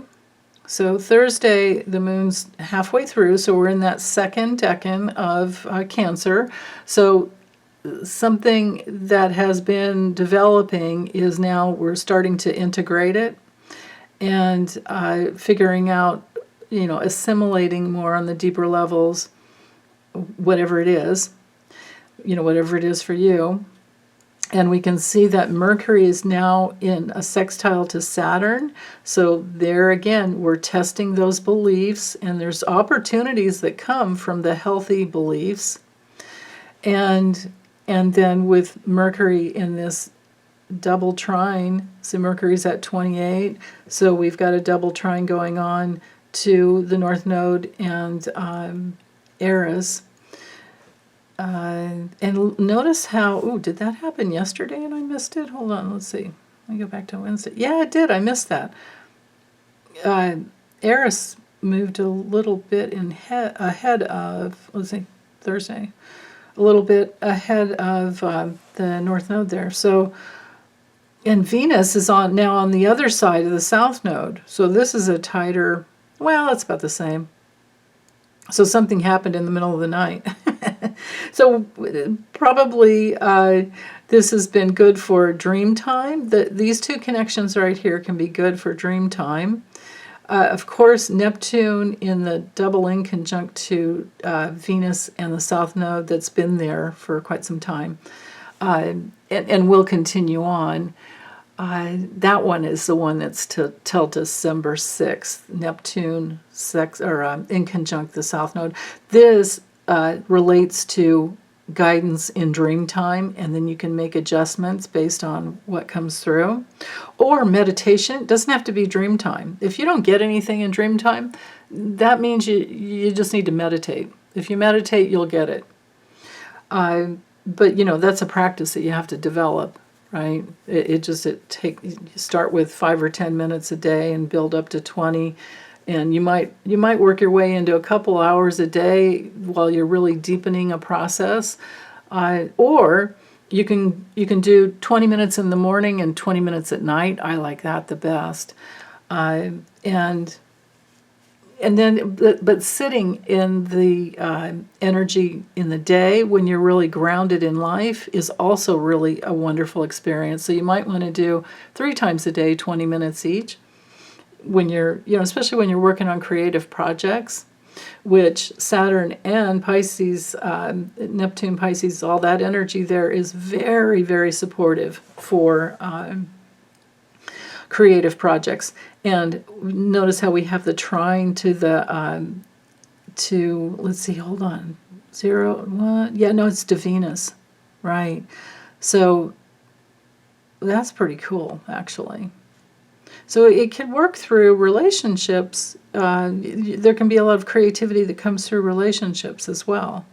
So Thursday, the moon's halfway through, so we're in that second decan of Cancer. So something that has been developing is now we're starting to integrate it and figuring out, assimilating more on the deeper levels, whatever it is, whatever it is for you. And we can see that Mercury is now in a sextile to Saturn. So there again, we're testing those beliefs, and there's opportunities that come from the healthy beliefs. And then with Mercury in this double trine, so Mercury's at 28, so we've got a double trine going on to the North Node and Eris. And notice how, did that happen yesterday and I missed it? Hold on, let's see. Let me go back to Wednesday. Yeah, it did. I missed that. Eris moved a little bit ahead of, let's see, Thursday. A little bit ahead of the North Node there. So, and Venus is now on the other side of the South Node. So this is a tighter, well, it's about the same. So something happened in the middle of the night. So probably this has been good for dream time. These two connections right here can be good for dream time. Of course, Neptune in the double inconjunct to Venus and the South Node that's been there for quite some time and will continue on. That one is the one that's till December 6th. Neptune in conjunct the South Node. This relates to guidance in dream time, and then you can make adjustments based on what comes through. Or meditation. It doesn't have to be dream time. If you don't get anything in dream time, that means you just need to meditate. If you meditate, you'll get it. But that's a practice that you have to develop. Right? You start with 5 or 10 minutes a day and build up to 20, and you might work your way into a couple hours a day while you're really deepening a process, or you can do 20 minutes in the morning and 20 minutes at night. I like that the best, and then, but sitting in the energy in the day when you're really grounded in life is also really a wonderful experience. So you might want to do 3 times a day, 20 minutes each, when you're, especially when you're working on creative projects, which Saturn and Pisces, Neptune, Pisces, all that energy there is very, very supportive for creative projects. And notice how we have the trine to the, let's see, hold on, 0, 1, yeah, no, it's to Venus, right? So that's pretty cool, actually. So it can work through relationships. There can be a lot of creativity that comes through relationships as well.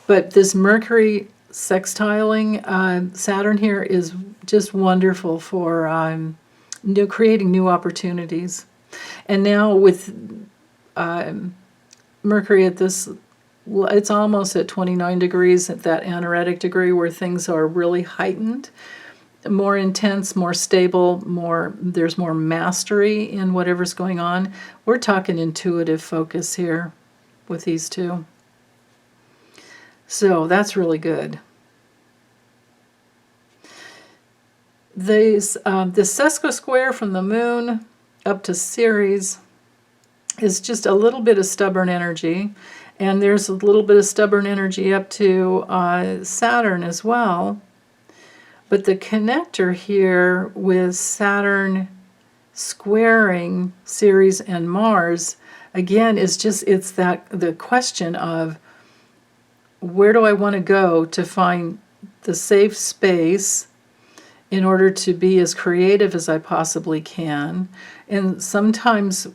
But this Mercury sextiling Saturn here is just wonderful for creating new opportunities. And now with Mercury at this, it's almost at 29 degrees at that anaretic degree where things are really heightened, more intense, more stable, there's more mastery in whatever's going on. We're talking intuitive focus here with these two. So that's really good. This sesquisquare from the moon up to Ceres is just a little bit of stubborn energy, and there's a little bit of stubborn energy up to Saturn as well. But the connector here with Saturn squaring Ceres and Mars, again, it's the question of where do I want to go to find the safe space in order to be as creative as I possibly can. And sometimes,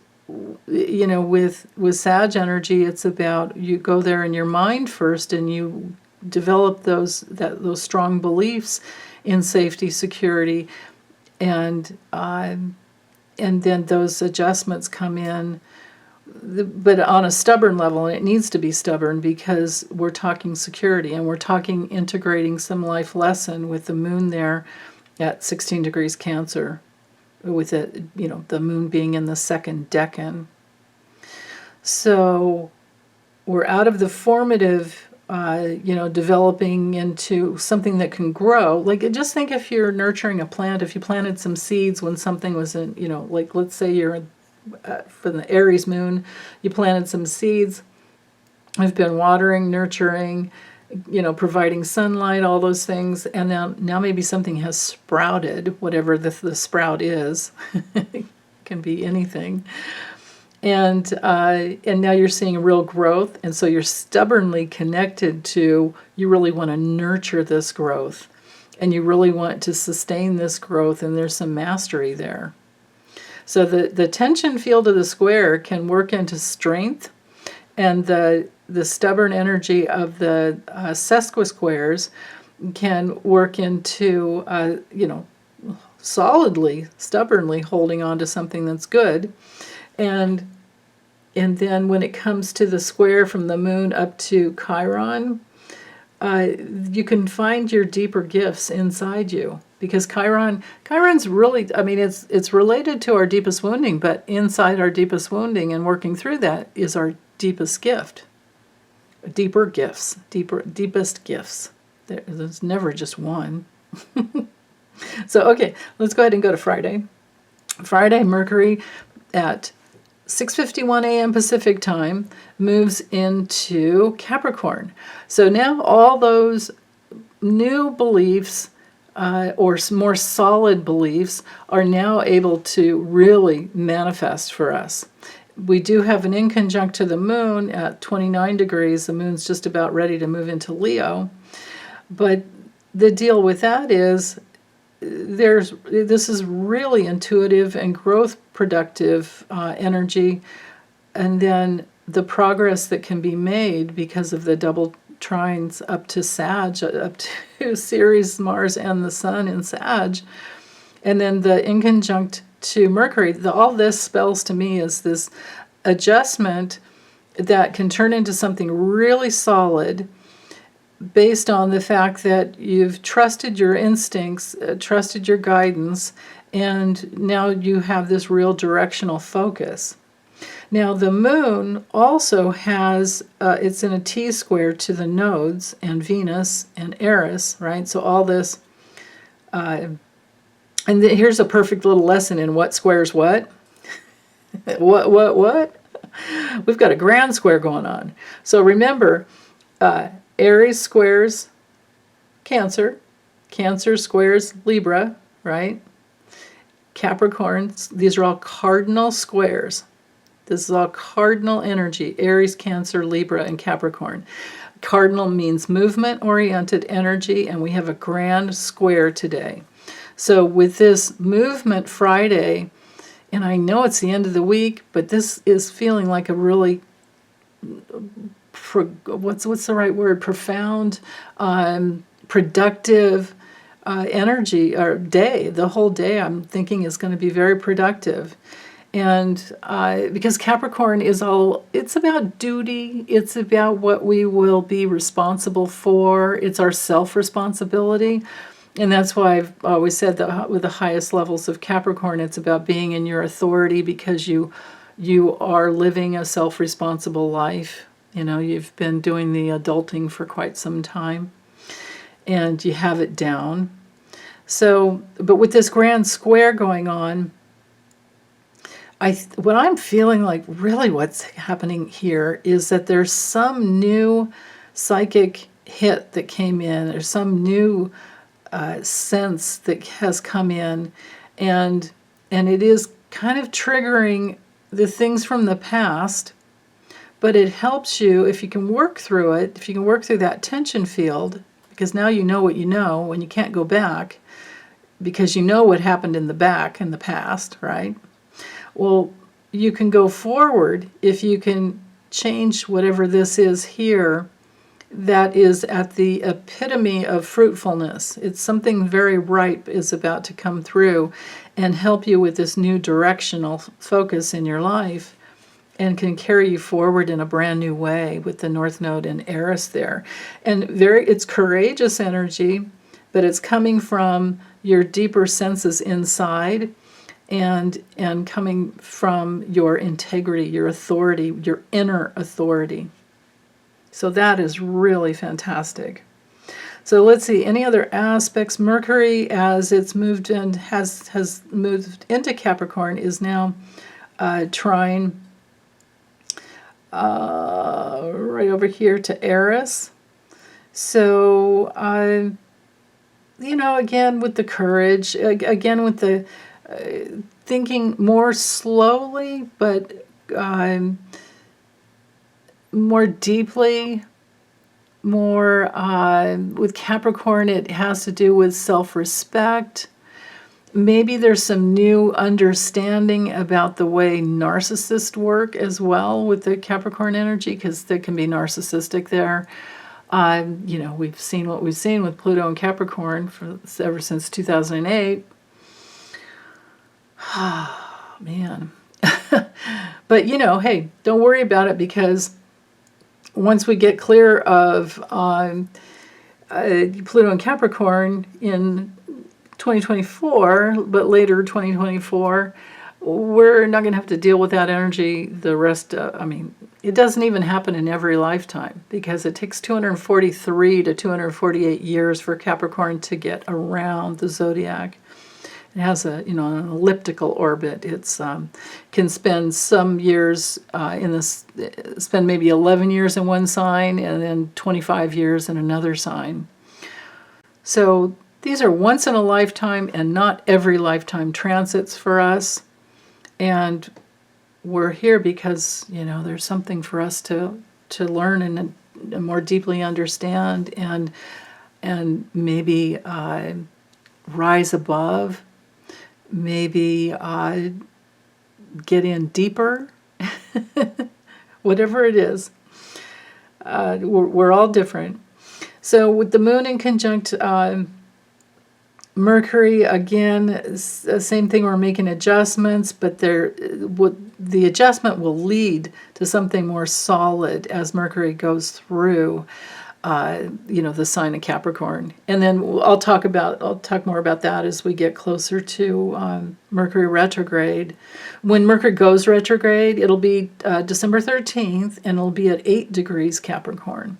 with Sag energy, it's about you go there in your mind first and you develop those strong beliefs in safety, security, and then those adjustments come in, but on a stubborn level, and it needs to be stubborn because we're talking security and we're talking integrating some life lesson with the moon there at 16 degrees Cancer, with it, the moon being in the second decan. So we're out of the formative developing into something that can grow. Like, just think if you're nurturing a plant, if you planted some seeds when something was in, like let's say you're from the Aries moon, you planted some seeds, have been watering, nurturing, providing sunlight, all those things, and now maybe something has sprouted, whatever the sprout is. It can be anything. And now you're seeing real growth, and so you're stubbornly connected to, you really want to nurture this growth, and you really want to sustain this growth, and there's some mastery there. So the tension field of the square can work into strength, and the stubborn energy of the sesquisquares can work into, solidly, stubbornly holding on to something that's good. And then when it comes to the square from the moon up to Chiron, you can find your deeper gifts inside you. Because Chiron's really, it's related to our deepest wounding, but inside our deepest wounding and working through that is our deepest gift. Deeper gifts, deepest gifts. There's never just one. So, okay, let's go ahead and go to Friday. Friday, Mercury at 6:51 a.m. Pacific time moves into Capricorn. So now all those new beliefs or more solid beliefs are now able to really manifest for us. We do have an inconjunct to the moon at 29 degrees. The moon's just about ready to move into Leo. But the deal with that is this is really intuitive and growth productive energy, and then the progress that can be made because of the double trines up to Sag, up to Ceres, Mars, and the Sun in Sag, and then the inconjunct to Mercury. All this spells to me is this adjustment that can turn into something really solid, based on the fact that you've trusted your instincts, trusted your guidance, and now you have this real directional focus. Now the moon also has, it's in a T-square to the nodes and Venus and Eris, right? So all this, and here's a perfect little lesson in what squares what. What? We've got a grand square going on. So remember, Aries squares Cancer, Cancer squares Libra, right? Capricorn, these are all cardinal squares. This is all cardinal energy, Aries, Cancer, Libra, and Capricorn. Cardinal means movement-oriented energy, and we have a grand square today. So with this movement Friday, and I know it's the end of the week, but this is feeling like a really what's the right word? Profound, productive energy or day. The whole day I'm thinking is going to be very productive. And because Capricorn is it's about duty. It's about what we will be responsible for. It's our self-responsibility. And that's why I've always said that with the highest levels of Capricorn, it's about being in your authority, because you are living a self-responsible life. You've been doing the adulting for quite some time, and you have it down. So, but with this grand square going on, what I'm feeling like really what's happening here is that there's some new psychic hit that came in. There's some new sense that has come in, and it is kind of triggering the things from the past. But it helps you, if you can work through it, if you can work through that tension field, because now you know what you know, and you can't go back, because you know what happened in the past, right? Well, you can go forward if you can change whatever this is here that is at the epitome of fruitfulness. It's something very ripe is about to come through and help you with this new directional focus in your life, and can carry you forward in a brand new way with the North Node and Eris there. And it's courageous energy, but it's coming from your deeper senses inside, and coming from your integrity, your authority, your inner authority. So that is really fantastic. So let's see, any other aspects? Mercury, as it's moved in, has moved into Capricorn, is now trine right over here to Eris. So, you know, again with the courage, again with the thinking more slowly, but more deeply, more with Capricorn, it has to do with self-respect. Maybe there's some new understanding about the way narcissists work as well with the Capricorn energy, because there can be narcissistic there. You know, we've seen what we've seen with Pluto and Capricorn ever since 2008. Man. But, you know, hey, don't worry about it, because once we get clear of Pluto and Capricorn in 2024, but later 2024, we're not going to have to deal with that energy the rest I mean, it doesn't even happen in every lifetime, because it takes 243 to 248 years for Capricorn to get around the zodiac. It has a, you know, an elliptical orbit. It's can spend some years in this, spend maybe 11 years in one sign and then 25 years in another sign. So these are once in a lifetime and not every lifetime transits for us. And we're here because, you know, there's something for us to learn and more deeply understand, and maybe rise above, maybe get in deeper, whatever it is. We're all different. So with the moon in conjunct Mercury, again, same thing, we're making adjustments, but the adjustment will lead to something more solid as Mercury goes through you know, the sign of Capricorn. And then I'll talk more about that as we get closer to Mercury retrograde. When Mercury goes retrograde, it'll be December 13th, and it'll be at 8 degrees Capricorn.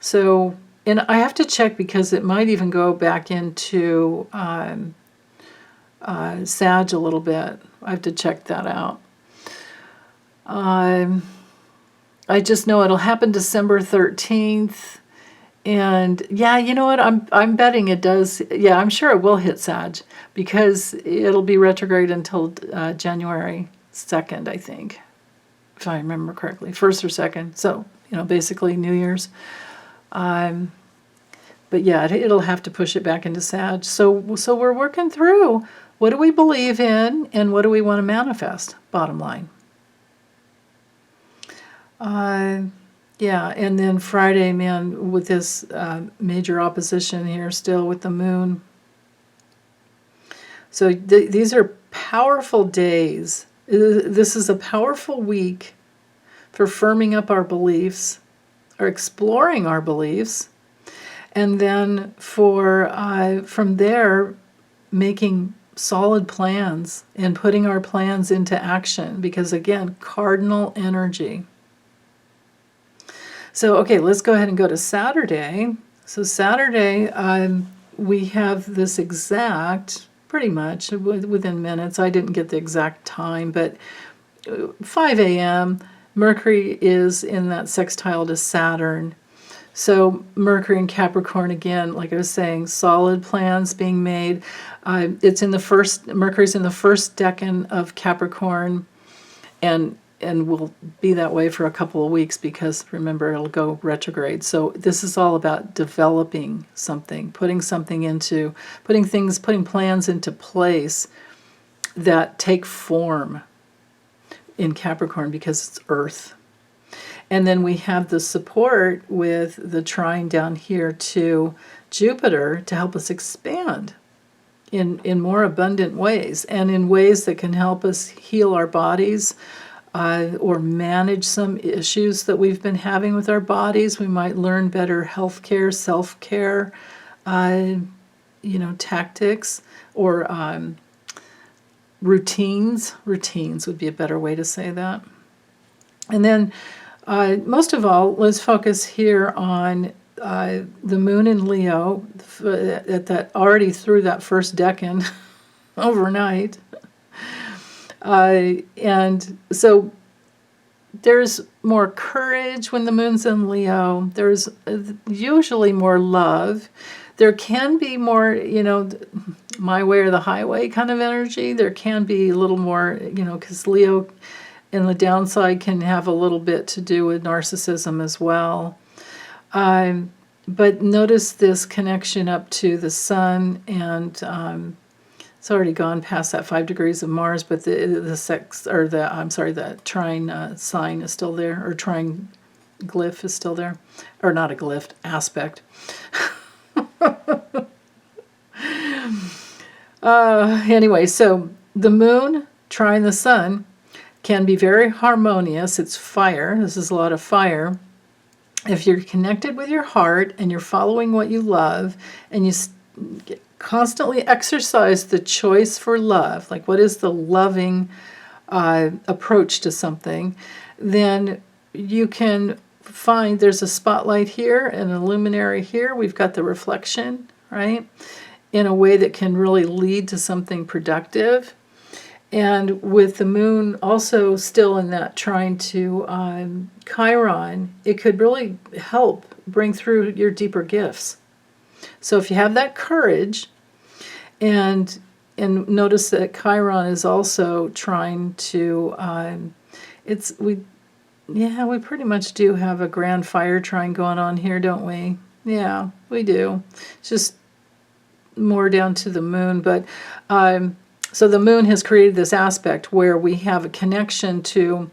So, and I have to check, because it might even go back into Sag a little bit. I have to check that out. I just know it'll happen December 13th. And yeah, you know what? I'm betting it does. Yeah, I'm sure it will hit Sag, because it'll be retrograde until January 2nd, I think, if I remember correctly, 1st or 2nd. So, you know, basically New Year's. But yeah, it'll have to push it back into Sag. So we're working through, what do we believe in and what do we want to manifest, bottom line. Yeah, and then Friday, man, with this major opposition here still with the moon. So these are powerful days. This is a powerful week for firming up our beliefs, or exploring our beliefs, and then for from there making solid plans and putting our plans into action, because again, cardinal energy. So okay, let's go ahead and go to Saturday. So Saturday, we have this exact, pretty much within minutes, I didn't get the exact time, but 5 a.m., Mercury is in that sextile to Saturn. So Mercury and Capricorn, again, like I was saying, solid plans being made. It's in the first, Mercury's in the first decan of Capricorn, and will be that way for a couple of weeks, because remember, it'll go retrograde. So this is all about developing something, putting plans into place that take form in Capricorn, because it's Earth. And then we have the support with the trine down here to Jupiter to help us expand in more abundant ways, and in ways that can help us heal our bodies, or manage some issues that we've been having with our bodies. We might learn better healthcare, self-care, you know, tactics, or routines. Routines would be a better way to say that. And then Most of all, let's focus here on the moon in Leo at that already through that first decan overnight. And so there's more courage when the moon's in Leo. There's usually more love. There can be more, my way or the highway kind of energy. There can be a little more, because Leo in the downside can have a little bit to do with narcissism as well. But notice this connection up to the sun, and it's already gone past that 5 degrees of Mars, but the trine sign is still there, or trine glyph is still there, or not a glyph, aspect. Anyway, so the moon trine the sun can be very harmonious. It's fire. This is a lot of fire. If you're connected with your heart and you're following what you love, and you constantly exercise the choice for love, like what is the loving approach to something, then you can find there's a spotlight here and a luminary here. We've got the reflection, right, in a way that can really lead to something productive. And with the moon also still in that trine to Chiron, it could really help bring through your deeper gifts. So if you have that courage, and notice that Chiron is also trying to, we pretty much do have a grand fire trine going on here, don't we? Yeah, we do. It's just more down to the moon, but so the moon has created this aspect where we have a connection to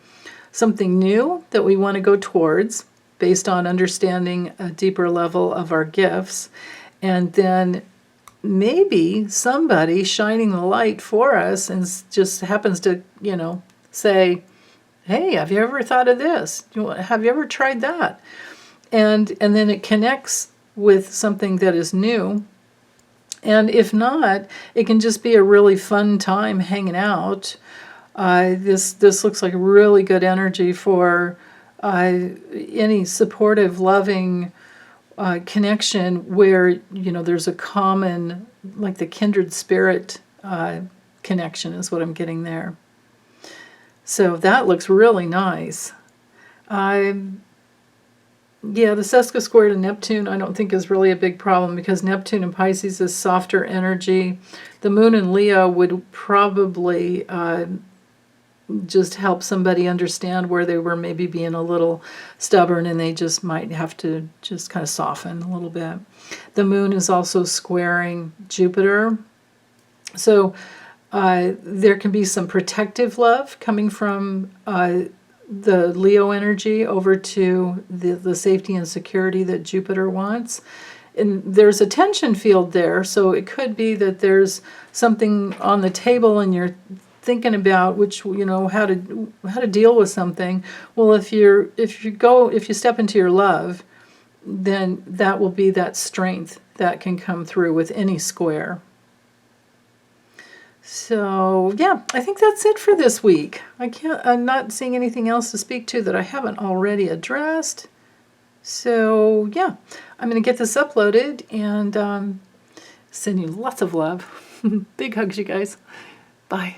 something new that we want to go towards based on understanding a deeper level of our gifts. And then maybe somebody shining the light for us and just happens to, say, hey, have you ever thought of this? Have you ever tried that? And then it connects with something that is new. And if not, it can just be a really fun time hanging out. This looks like really good energy for any supportive, loving connection where, there's a common, like the kindred spirit connection is what I'm getting there. So that looks really nice. Yeah, the sesqui square to Neptune I don't think is really a big problem, because Neptune in Pisces is softer energy. The moon in Leo would probably just help somebody understand where they were maybe being a little stubborn, and they just might have to just kind of soften a little bit. The moon is also squaring Jupiter. So there can be some protective love coming from the Leo energy over to the safety and security that Jupiter wants. And there's a tension field there, so it could be that there's something on the table and you're thinking about which, how to deal with something. Well, if you step into your love, then that will be that strength that can come through with any square. So yeah, I think that's it for this week. I'm not seeing anything else to speak to that I haven't already addressed. So yeah, I'm going to get this uploaded and send you lots of love. Big hugs, you guys. Bye.